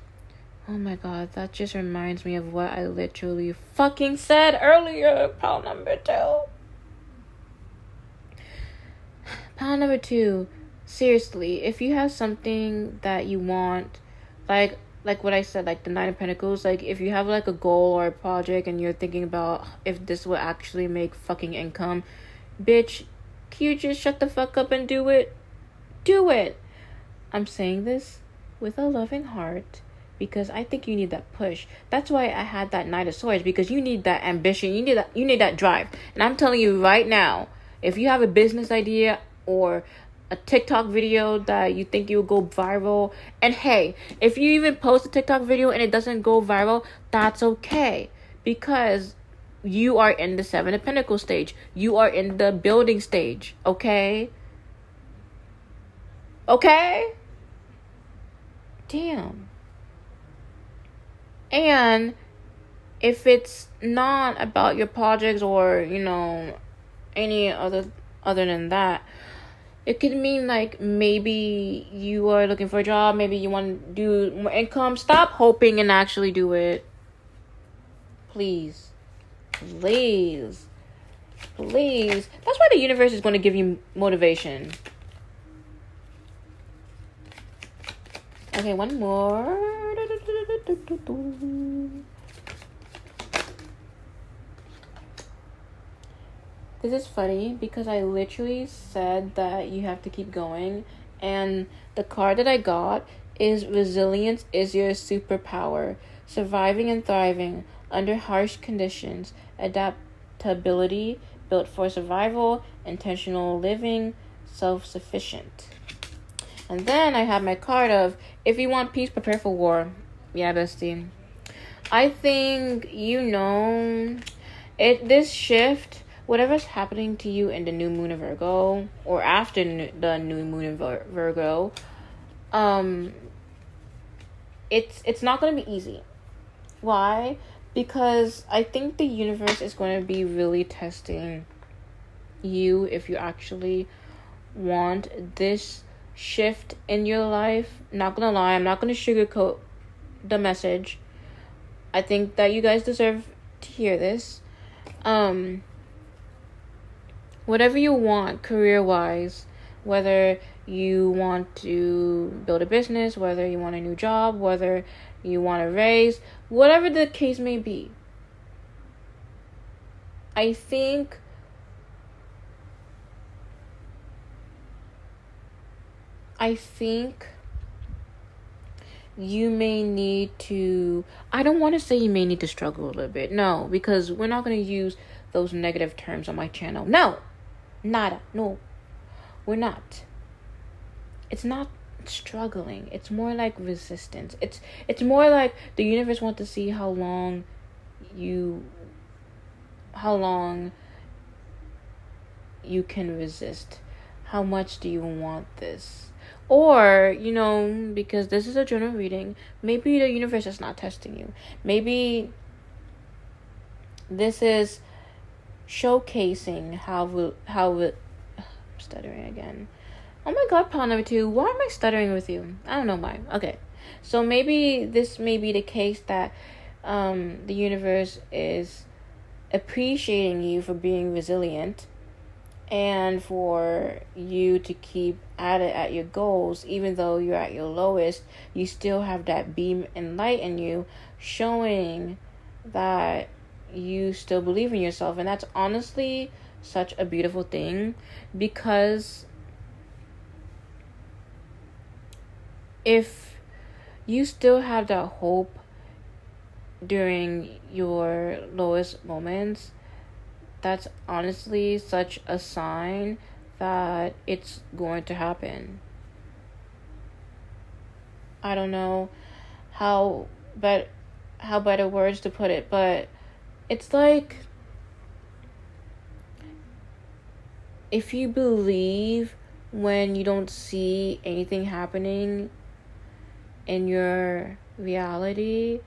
Oh my god, that just reminds me of what I literally fucking said earlier. Pile number 2. Pile number 2. Seriously, if you have something that you want, like what I said, like the Nine of Pentacles, like if you have like a goal or a project and you're thinking about if this will actually make fucking income, bitch, can you just shut the fuck up and do it? Do it. I'm saying this with a loving heart because I think you need that push. That's why I had that Knight of Swords, because you need that ambition. You need that drive. And I'm telling you right now, if you have a business idea or a TikTok video that you think you'll go viral, and hey, if you even post a TikTok video and it doesn't go viral, that's okay, because you are in the 7 of Pentacles stage. You are in the building stage, okay? Okay? Damn. And if it's not about your projects or, any other than that, it could mean like maybe you are looking for a job, maybe you want to do more income. Stop hoping and actually do it. Please. Please. Please. That's why the universe is going to give you motivation. Okay, one more. This is funny because I literally said that you have to keep going, and the card that I got is resilience is your superpower. Surviving and thriving under harsh conditions. Adaptability built for survival. Intentional living. Self-sufficient. And then I have my card of, if you want peace, prepare for war. Yeah, bestie. I think this shift, whatever's happening to you in the new moon of Virgo or after the new moon of Virgo, it's not going to be easy. Why? Because I think the universe is going to be really testing you if you actually want this shift in your life. Not gonna lie, I'm not gonna sugarcoat the message. I think that you guys deserve to hear this. Whatever you want career wise, whether you want to build a business, whether you want a new job, whether you want to raise, whatever the case may be, I think you may need to, I don't want to say you may need to struggle a little bit. No, because we're not going to use those negative terms on my channel. No, nada. No, we're not. It's not struggling. It's more like resistance. It's more like the universe wants to see how long you can resist. How much do you want this? Or, because this is a general reading, maybe the universe is not testing you. Maybe this is showcasing I'm stuttering again. Oh my god, pile number 2. Why am I stuttering with you? I don't know why. Okay. So maybe this may be the case that the universe is appreciating you for being resilient and for you to keep at it at your goals. Even though you're at your lowest, you still have that beam and light in you, showing that you still believe in yourself. And that's honestly such a beautiful thing, because if you still have that hope during your lowest moments, that's honestly such a sign that it's going to happen. I don't know how better words to put it, but it's like, if you believe when you don't see anything happening in your reality,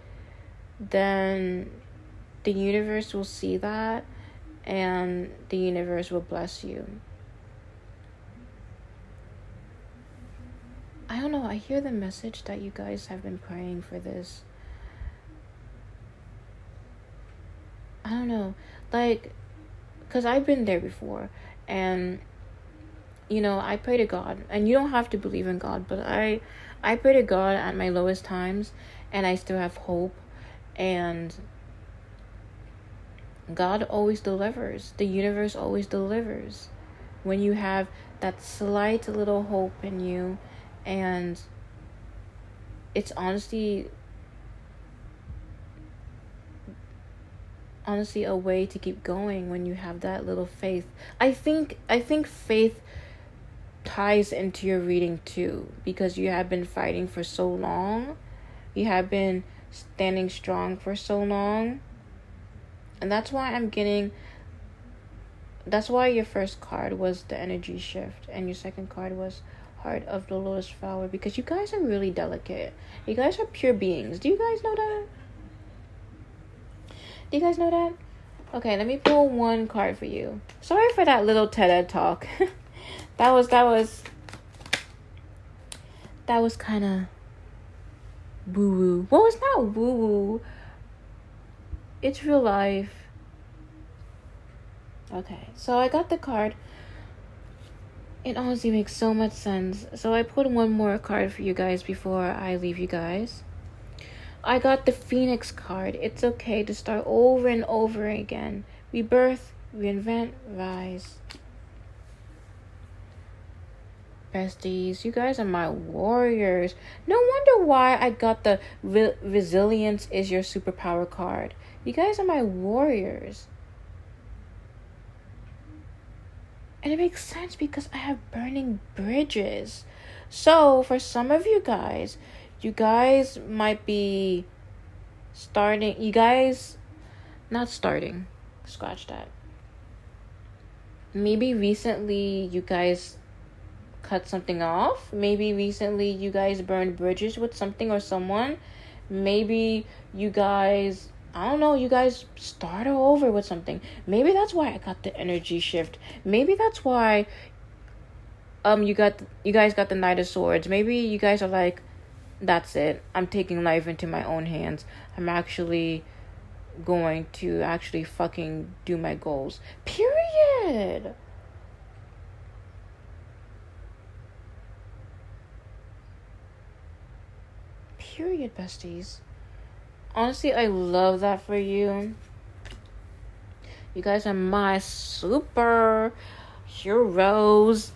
then the universe will see that and the universe will bless you. I don't know, I hear the message that you guys have been praying for this. I don't know, like, because I've been there before, and I pray to God, and you don't have to believe in God, but I pray to God at my lowest times, and I still have hope, and God always delivers. The universe always delivers when you have that slight little hope in you, and it's honestly a way to keep going when you have that little faith. I think faith ties into your reading too, because you have been fighting for so long. You have been standing strong for so long. And that's why your first card was the energy shift and your second card was Heart of the Lotus Flower, because you guys are really delicate. You guys are pure beings. Do you guys know that? Okay, let me pull one card for you. Sorry for that little TED talk. that was kind of woo-woo. Well, it's not woo-woo. It's real life. Okay, so I got the card. It honestly makes so much sense. So I pulled one more card for you guys before I leave you guys. I got the Phoenix card. It's okay to start over and over again. Rebirth, reinvent, rise. Besties, you guys are my warriors. No wonder why I got the resilience is your superpower card. You guys are my warriors. And it makes sense because I have burning bridges. So for some of you guys might be scratch that. Maybe recently you guys cut something off. Maybe recently you guys burned bridges with something or someone. Maybe you guys, I don't know, you guys start over with something. Maybe that's why I got the energy shift. Maybe that's why you guys got the Knight of Swords. Maybe you guys are like, that's it. I'm taking life into my own hands. I'm actually going to fucking do my goals. Period. Period, besties. Honestly, I love that for you. You guys are my super heroes.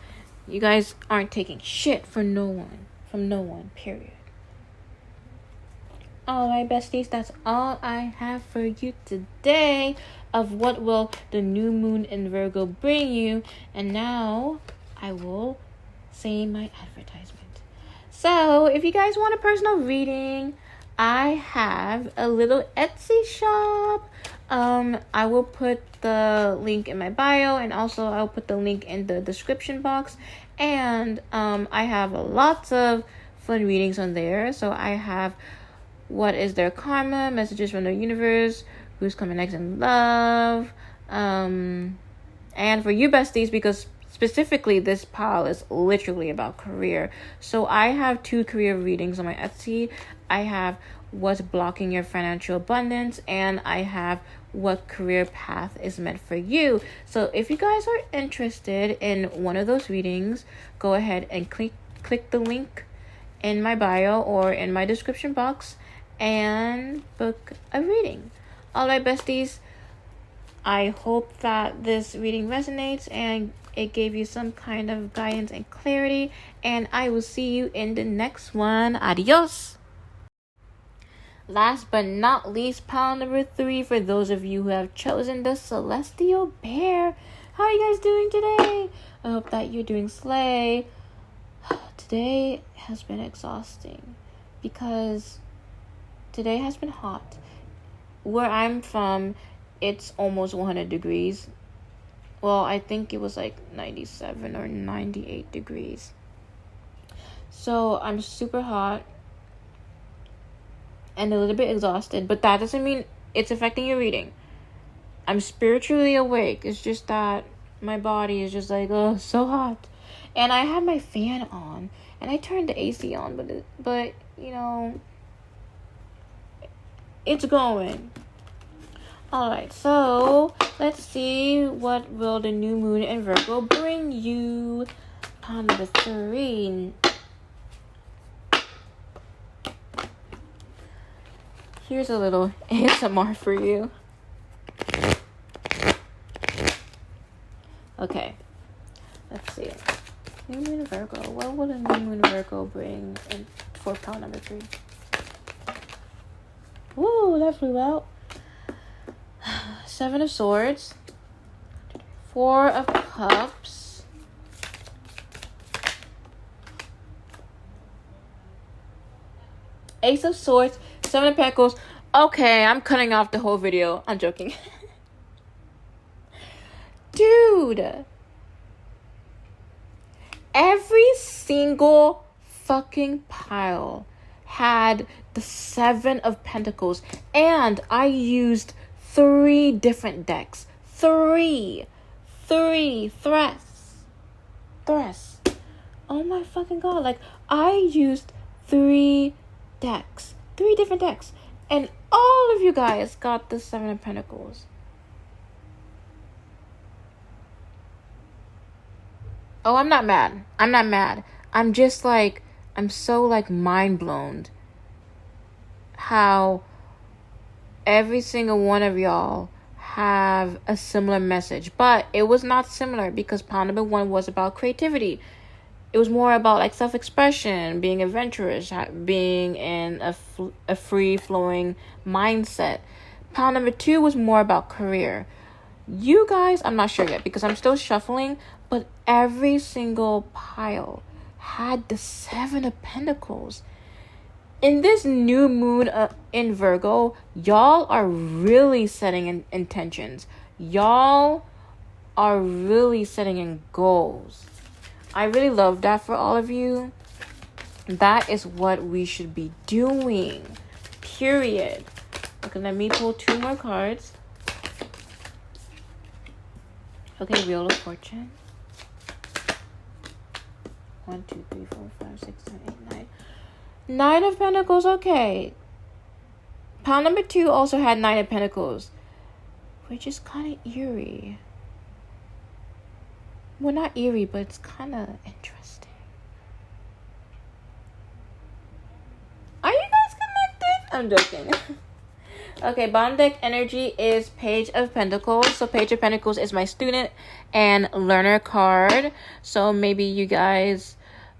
You guys aren't taking shit from no one, period. Alright, besties, that's all I have for you today of what will the new moon in Virgo bring you. And now I will say my advertisement. So, if you guys want a personal reading, I have a little Etsy shop. I will put the link in my bio, and also I'll put the link in the description box. And I have lots of fun readings on there. So I have what is their karma, messages from the universe, who's coming next in love, and for you besties, because specifically this pile is literally about career. So I have 2 career readings on my Etsy. I have what's blocking your financial abundance, and I have what career path is meant for you. So if you guys are interested in one of those readings, go ahead and click the link in my bio or in my description box and book a reading. Alright, besties, I hope that this reading resonates and it gave you some kind of guidance and clarity, and I will see you in the next one. Adios. Last but not least, pile number 3 for those of you who have chosen the Celestial Bear. How are you guys doing today? I hope that you're doing slay. Today has been exhausting because today has been hot. Where I'm from, it's almost 100 degrees. Well, I think it was like 97 or 98 degrees. So I'm super hot. and a little bit exhausted, but that doesn't mean it's affecting your reading. I'm spiritually awake. It's just that my body is just like, oh, so hot. And I have my fan on, and I turned the AC on, but you know, it's going. Alright, so let's see what will the new moon in Virgo bring you. On number 3. Here's a little ASMR for you. Okay, let's see. New moon in Virgo. What will the new moon in Virgo bring for pile number 3? Woo, that flew out. 7 of Swords, 4 of Cups, Ace of Swords, 7 of Pentacles. Okay, I'm cutting off the whole video. I'm joking. Dude, every single fucking pile had the 7 of Pentacles, and I used 3 different decks. 3 threats. Oh my fucking god. Like, I used 3 decks. 3 different decks. And all of you guys got the 7 of Pentacles. Oh, I'm not mad. I'm just like, I'm so like mind blown how every single one of y'all have a similar message, but it was not similar because pile number 1 was about creativity. It was more about like self-expression, being adventurous, being in a free-flowing mindset. Pile number 2 was more about career. You guys, I'm not sure yet because I'm still shuffling, but every single pile had the 7 of Pentacles. In this new moon in Virgo, y'all are really setting intentions. Y'all are really setting in goals. I really love that for all of you. That is what we should be doing. Period. Okay, let me pull 2 more cards. Okay, Wheel of Fortune. 1, 2, 3, 4, 5, 6, 7, 8, 9. 9 of Pentacles, okay. Pile number 2 also had 9 of Pentacles, which is kind of eerie. Well, not eerie, but it's kind of interesting. Are you guys connected? I'm joking. Okay, bottom deck energy is Page of Pentacles. So Page of Pentacles is my student and learner card. So maybe you guys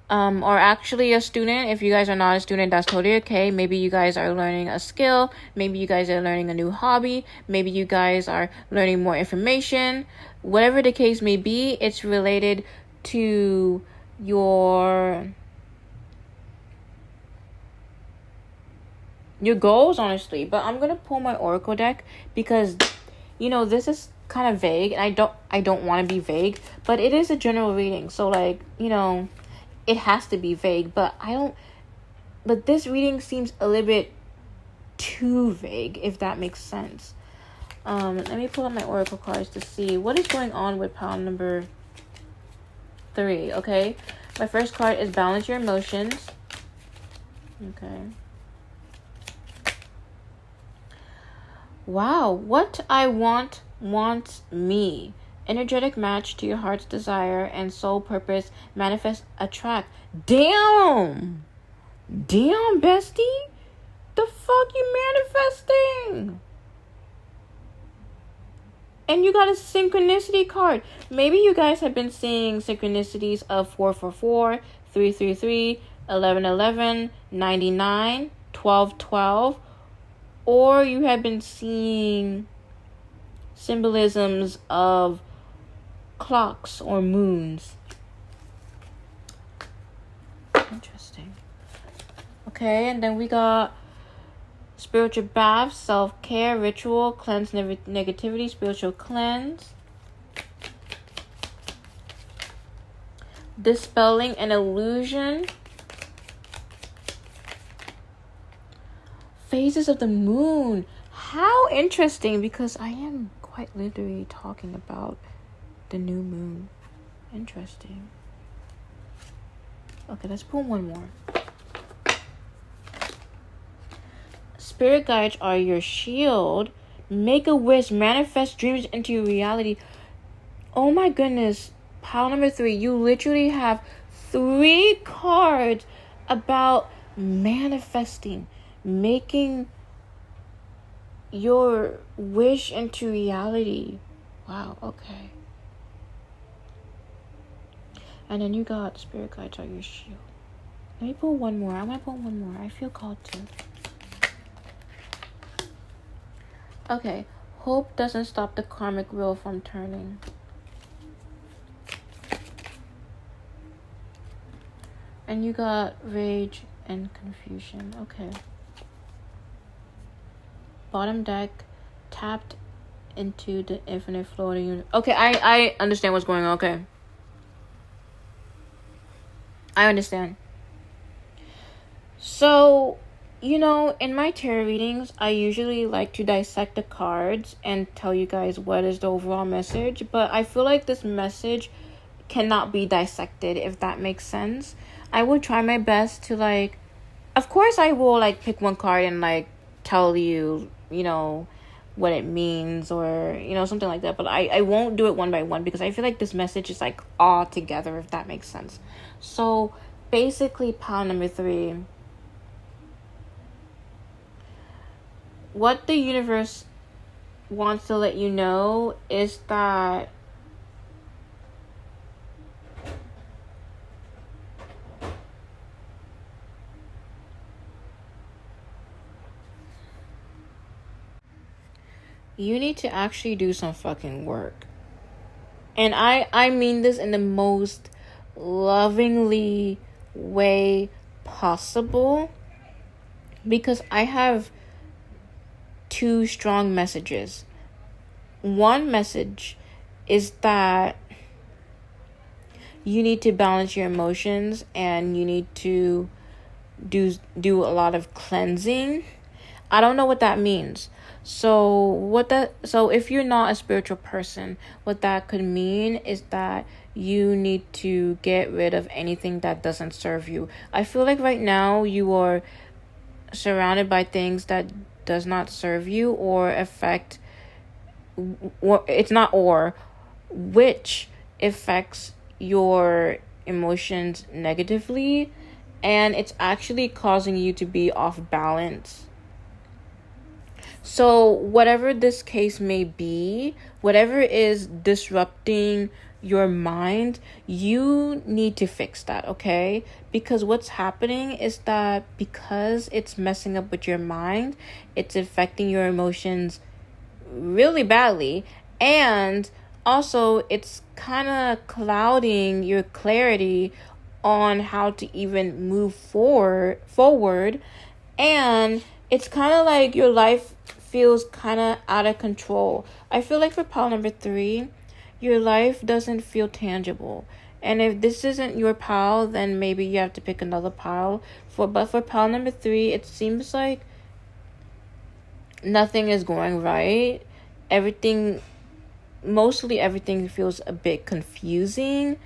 are actually a student. If you guys are not a student, that's totally okay. Maybe you guys are learning a skill. Maybe you guys are learning a new hobby. Maybe you guys are learning more information. Whatever the case may be, it's related to your goals, honestly. But I'm gonna pull my Oracle deck because, you know, this is kind of vague, and I don't want to be vague, but it is a general reading. So, like, you know, it has to be vague, but but this reading seems a little bit too vague, if that makes sense. Let me pull up my Oracle cards to see what is going on with pile number 3, okay? My first card is Balance Your Emotions. Okay. Wow, what I want wants me. Energetic match to your heart's desire and soul purpose. Manifest, attract. Damn, bestie. The fuck you manifesting? And you got a synchronicity card. Maybe you guys have been seeing synchronicities of 444, 333, 1111, 99, 1212. Or you have been seeing symbolisms of clocks or moons. Interesting. Okay, and then we got spiritual bath, self-care, ritual, cleanse negativity, spiritual cleanse. Dispelling an illusion. phases of the moon. How interesting, because I am quite literally talking about the new moon. Interesting. Okay, let's pull one more. Spirit guides are your shield. Make a wish, manifest dreams into reality. Oh my goodness. Pile number 3, you literally have 3 cards about manifesting, making your wish into reality. Wow, okay. And then you got spirit guides are your shield. Let me pull one more. I'm gonna pull one more. I feel called to. Okay. Hope doesn't stop the karmic wheel from turning. And you got rage and confusion. Okay. Bottom deck, tapped into the infinite flow of the universe. Okay, I understand what's going on. Okay. I understand. So, you know, in my tarot readings, I usually like to dissect the cards and tell you guys what is the overall message. But I feel like this message cannot be dissected, if that makes sense. I will try my best to, like, of course I will, like, pick one card and, like, tell you, you know, what it means or, you know, something like that. But I won't do it one by one because I feel like this message is, like, all together, if that makes sense. So, basically, pile number 3. What the universe wants to let you know is that you need to actually do some fucking work. And I mean this in the most lovingly way possible, because I have 2 strong messages. One message is that you need to balance your emotions and you need to do a lot of cleansing. I don't know what that means. So if you're not a spiritual person, what that could mean is that you need to get rid of anything that doesn't serve you. I feel like right now you are surrounded by things that does not serve you or affect, which affects your emotions negatively, and it's actually causing you to be off balance. So whatever this case may be, whatever is disrupting your mind, you need to fix that, okay? Because what's happening is that because it's messing up with your mind, it's affecting your emotions really badly, and also it's kind of clouding your clarity on how to even move forward, and it's kind of like your life feels kind of out of control. I feel like for pile number 3, your life doesn't feel tangible. And if this isn't your pile, then maybe you have to pick another pile. But for pile number 3, it seems like nothing is going right. Mostly everything feels a bit confusing.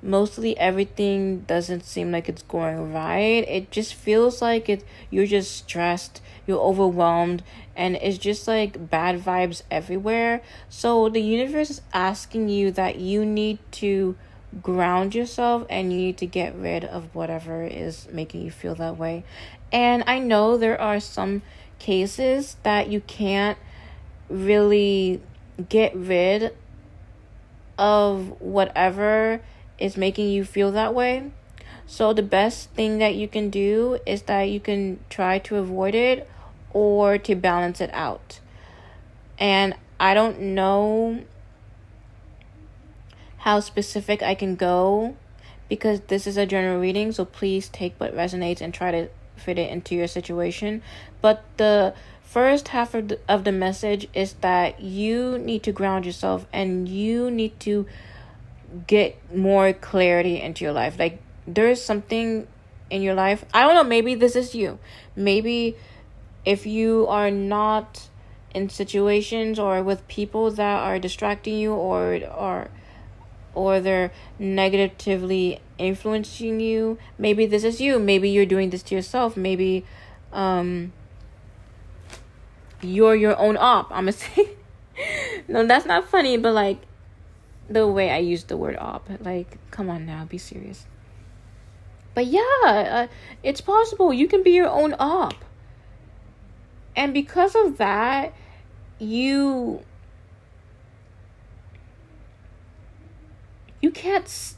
Mostly everything doesn't seem like it's going right. It just feels like you're just stressed, you're overwhelmed, and it's just like bad vibes everywhere. So the universe is asking you that you need to ground yourself and you need to get rid of whatever is making you feel that way. And I know there are some cases that you can't really get rid of whatever is making you feel that way. So the best thing that you can do is that you can try to avoid it or to balance it out. And I don't know how specific I can go because this is a general reading, so please take what resonates and try to fit it into your situation. But the first half of the message is that you need to ground yourself and you need to get more clarity into your life. Like, there's something in your life, I don't know, maybe this is you. Maybe if you are not in situations or with people that are distracting you or they're negatively influencing you, maybe this is you. Maybe you're doing this to yourself. Maybe you're your own op. I'm gonna say no, that's not funny, but like the way I use the word op, like, come on now, be serious. But yeah, it's possible you can be your own op, and because of that, you can't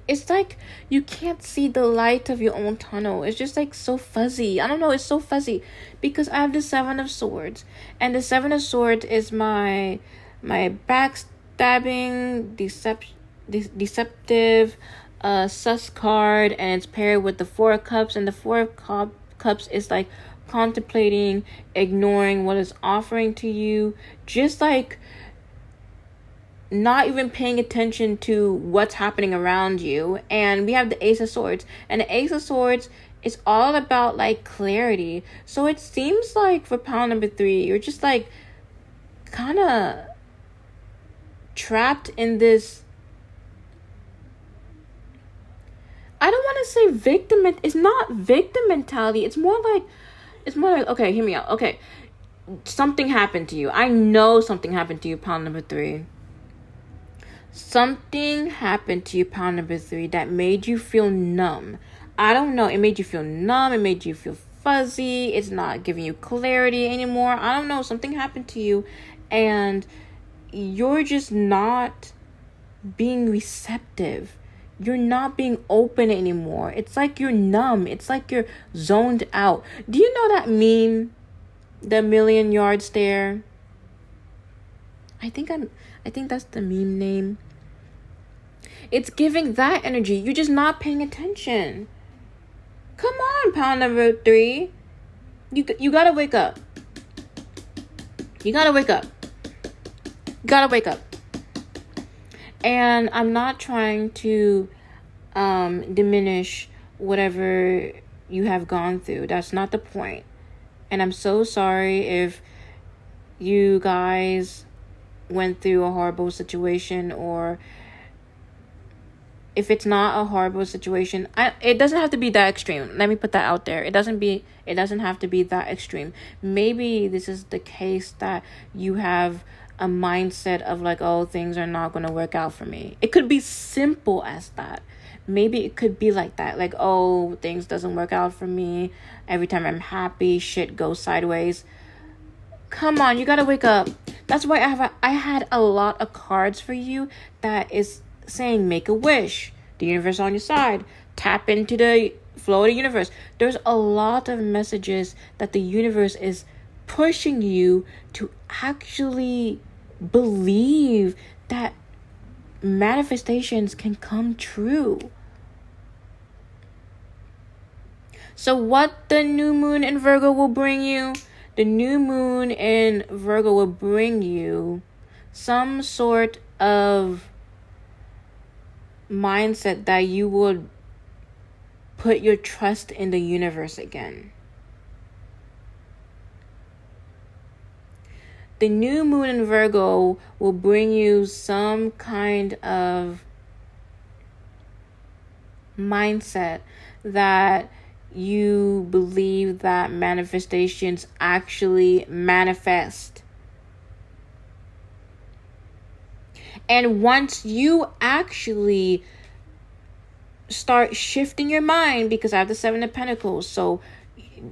it's like you can't see the light of your own tunnel. It's just like so fuzzy. I don't know, it's so fuzzy because I have the Seven of Swords, and the Seven of Swords is my backstabbing, deceptive sus card, and it's paired with the Four of Cups, and the Four of Cups is like contemplating, ignoring what is offering to you, just like not even paying attention to what's happening around you. And we have the Ace of Swords, and the Ace of Swords is all about like clarity. So it seems like for pile number 3, you're just like kind of trapped in this, I don't want to say victim. It's not victim mentality. It's more like, okay, hear me out. Okay, something happened to you. I know something happened to you, pile number 3. Something happened to you, pile number 3, that made you feel numb. I don't know. It made you feel numb. It made you feel fuzzy. It's not giving you clarity anymore. I don't know. Something happened to you, and you're just not being receptive. You're not being open anymore. It's like you're numb. It's like you're zoned out. Do you know that meme? The million yard stare? I think that's the meme name. It's giving that energy. You're just not paying attention. Come on, pile number 3. You gotta wake up. You gotta wake up. You gotta wake up. And I'm not trying to diminish whatever you have gone through. That's not the point. And I'm so sorry if you guys went through a horrible situation, or if it's not a horrible situation, it doesn't have to be that extreme. Let me put that out there. It doesn't have to be that extreme. Maybe this is the case that you have a mindset of like, oh, things are not going to work out for me. It could be simple as that. Maybe it could be like that. Like, oh, things doesn't work out for me. Every time I'm happy, shit goes sideways. Come on, you gotta wake up. That's why I had a lot of cards for you that is saying make a wish. The universe on your side. Tap into the flow of the universe. There's a lot of messages that the universe is pushing you to actually believe that manifestations can come true. So what the new moon in Virgo will bring you? The new moon in Virgo will bring you some sort of mindset that you would put your trust in the universe again. The new moon in Virgo will bring you some kind of mindset that you believe that manifestations actually manifest. And once you actually start shifting your mind, because I have the Seven of Pentacles, so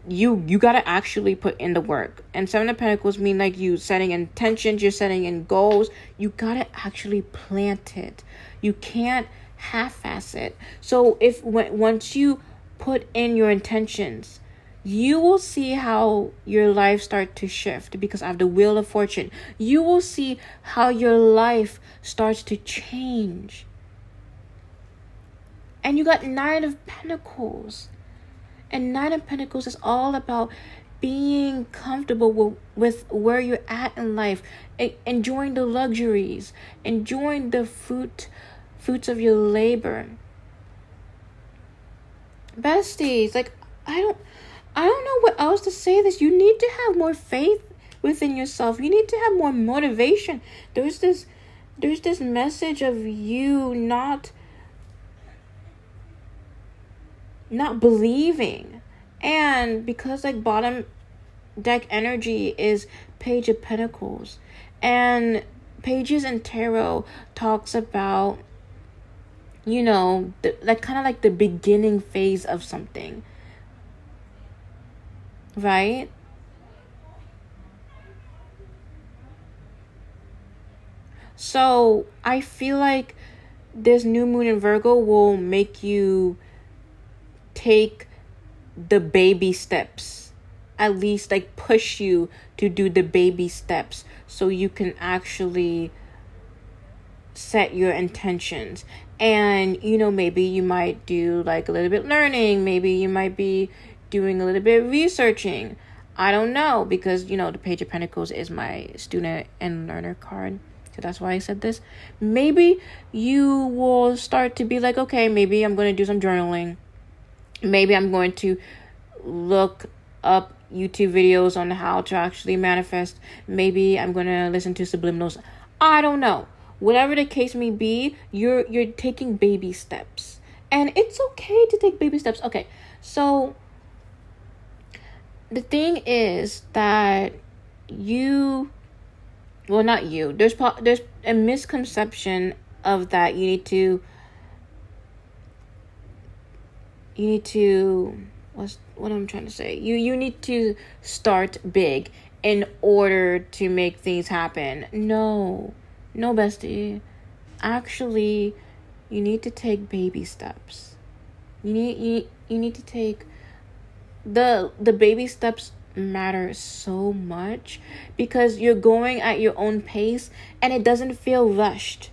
you gotta actually put in the work. And Seven of Pentacles mean like you setting intentions, you're setting in goals. You gotta actually plant it. You can't half-ass it. So once you put in your intentions, you will see how your life start to shift, because I have the Wheel of Fortune. You will see how your life starts to change. And you got Nine of Pentacles. And Nine of Pentacles is all about being comfortable with where you're at in life, enjoying the luxuries, enjoying the fruits of your labor. Besties, like, I I don't know what else to say this. You need to have more faith within yourself. You need to have more motivation. There's this message of you not believing. And because like bottom deck energy is Page of Pentacles, and Pages in Tarot talks about, you know, like kind of like the beginning phase of something, right? So I feel like this new moon in Virgo will make you take the baby steps, at least like push you to do the baby steps so you can actually set your intentions. And, you know, maybe you might do like a little bit learning. Maybe you might be doing a little bit of researching. I don't know, because, you know, the Page of Pentacles is my student and learner card. So that's why I said this. Maybe you will start to be like, okay, maybe I'm going to do some journaling. Maybe I'm going to look up YouTube videos on how to actually manifest. Maybe I'm going to listen to subliminals. I don't know. Whatever the case may be, you're taking baby steps. And it's okay to take baby steps. Okay, so the thing is that not you. There's a misconception of that. You need to what I'm trying to say. You need to start big in order to make things happen. No, bestie. Actually, you need to take baby steps. You need to take the baby steps. Matter so much because you're going at your own pace and it doesn't feel rushed.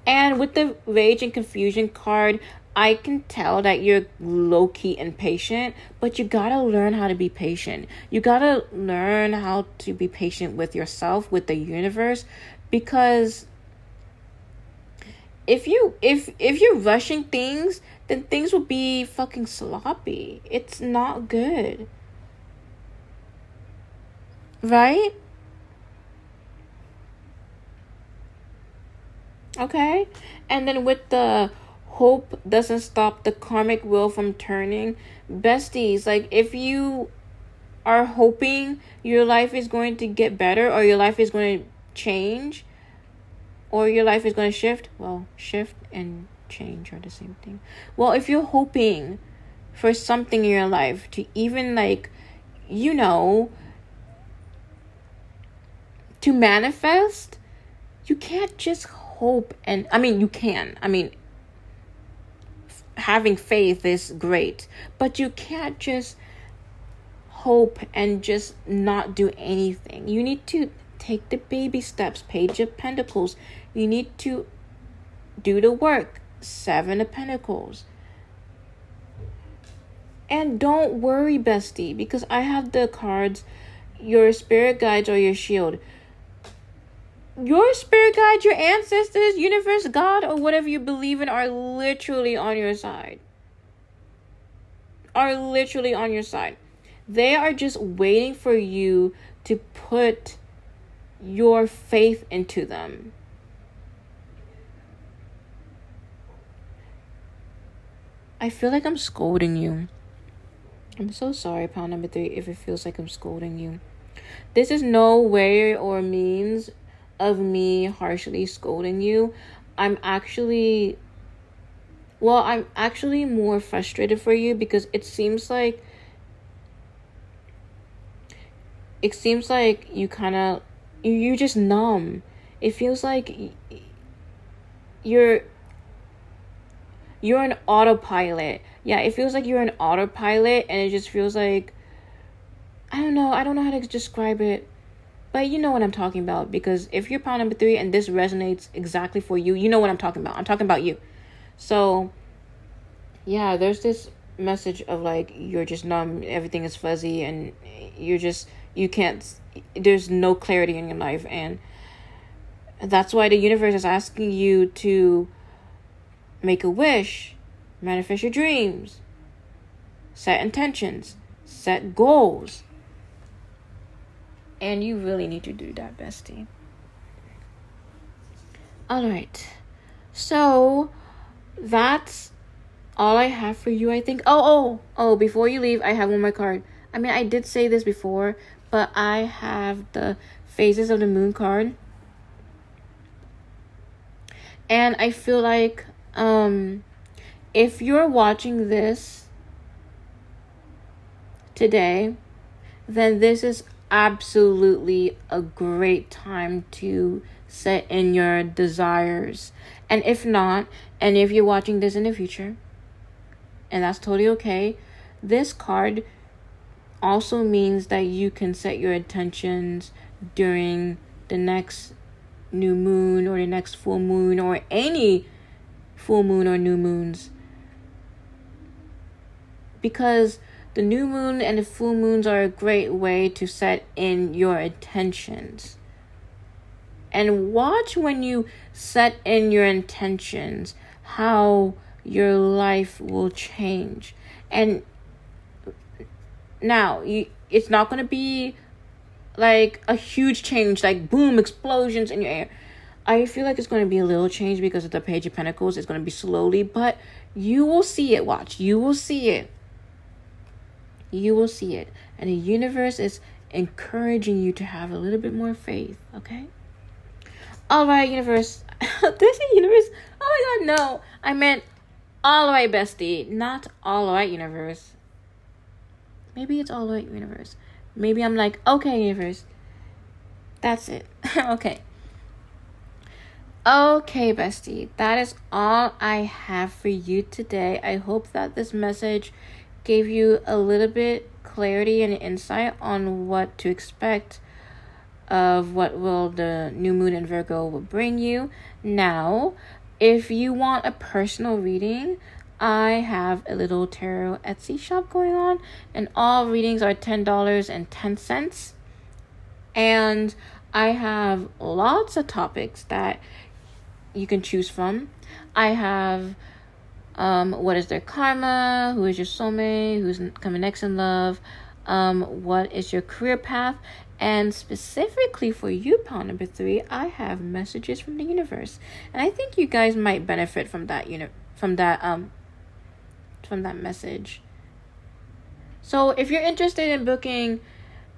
And with the Rage and Confusion card, I can tell that you're low-key impatient, but you gotta learn how to be patient. You gotta learn how to be patient with yourself, with the universe, because if you're rushing things, then things will be fucking sloppy. It's not good. Right? Okay? And then with the hope doesn't stop the karmic wheel from turning. Besties, like if you are hoping your life is going to get better, or your life is going to change, or your life is going to shift. Well, shift and change are the same thing. Well, if you're hoping for something in your life to even like, you know, to manifest, you can't just hope. And I mean, you can. I mean, having faith is great, but you can't just hope and just not do anything. You need to take the baby steps. Page of Pentacles. You need to do the work. 7 of Pentacles. And don't worry, bestie, because I have the cards, your spirit guides or your shield. Your spirit guides, your ancestors, universe, God, or whatever you believe in are literally on your side. Are literally on your side. They are just waiting for you to put your faith into them. I feel like I'm scolding you. I'm so sorry, Pound number 3, if it feels like I'm scolding you. This is no way or means of me harshly scolding you. I'm actually more frustrated for you, because it seems like you kind of, you're just numb. It feels like you're an autopilot. Yeah, it feels like you're an autopilot, and it just feels like, I don't know how to describe it. But you know what I'm talking about, because if you're Pound number 3 and this resonates exactly for you, you know what I'm talking about. I'm talking about you. So, yeah, there's this message of like, you're just numb, everything is fuzzy, and you can't, there's no clarity in your life. And that's why the universe is asking you to make a wish, manifest your dreams, set intentions, set goals. And you really need to do that, bestie. All right. So that's all I have for you, I think. Oh, before you leave, I have one more card. I mean, I did say this before, but I have the phases of the moon card. And I feel like if you're watching this today, then this is absolutely a great time to set in your desires. And if not, and if you're watching this in the future, and that's totally okay, this card also means that you can set your intentions during the next new moon or the next full moon or any full moon or new moons, because the new moon and the full moons are a great way to set in your intentions. And watch when you set in your intentions how your life will change. And now it's not going to be like a huge change, like boom, explosions in your air. I feel like it's going to be a little change because of the Page of Pentacles. It's going to be slowly, but you will see it. Watch. You will see it. You will see it. And the universe is encouraging you to have a little bit more faith, okay? All right, universe. There's a universe. Oh my God, no. I meant all right, bestie. Not all right, universe. Maybe it's all right, universe. Maybe I'm like, okay, universe. That's it. Okay. Okay, bestie. That is all I have for you today. I hope that this message gave you a little bit clarity and insight on what to expect of what will the new moon in Virgo will bring you. Now, if you want a personal reading, I have a little tarot Etsy shop going on, and all readings are $10.10. And I have lots of topics that you can choose from. I have what is their karma, who is your soulmate, who's coming next in love, what is your career path, and specifically for you, pile number 3, I have messages from the universe, and I think you guys might benefit from that, from that message. So if you're interested in booking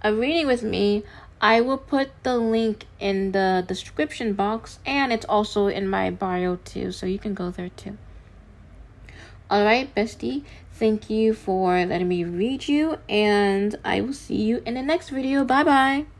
a reading with me, I will put the link in the description box, and it's also in my bio too, so you can go there too. All right, bestie, thank you for letting me read you, and I will see you in the next video. Bye bye.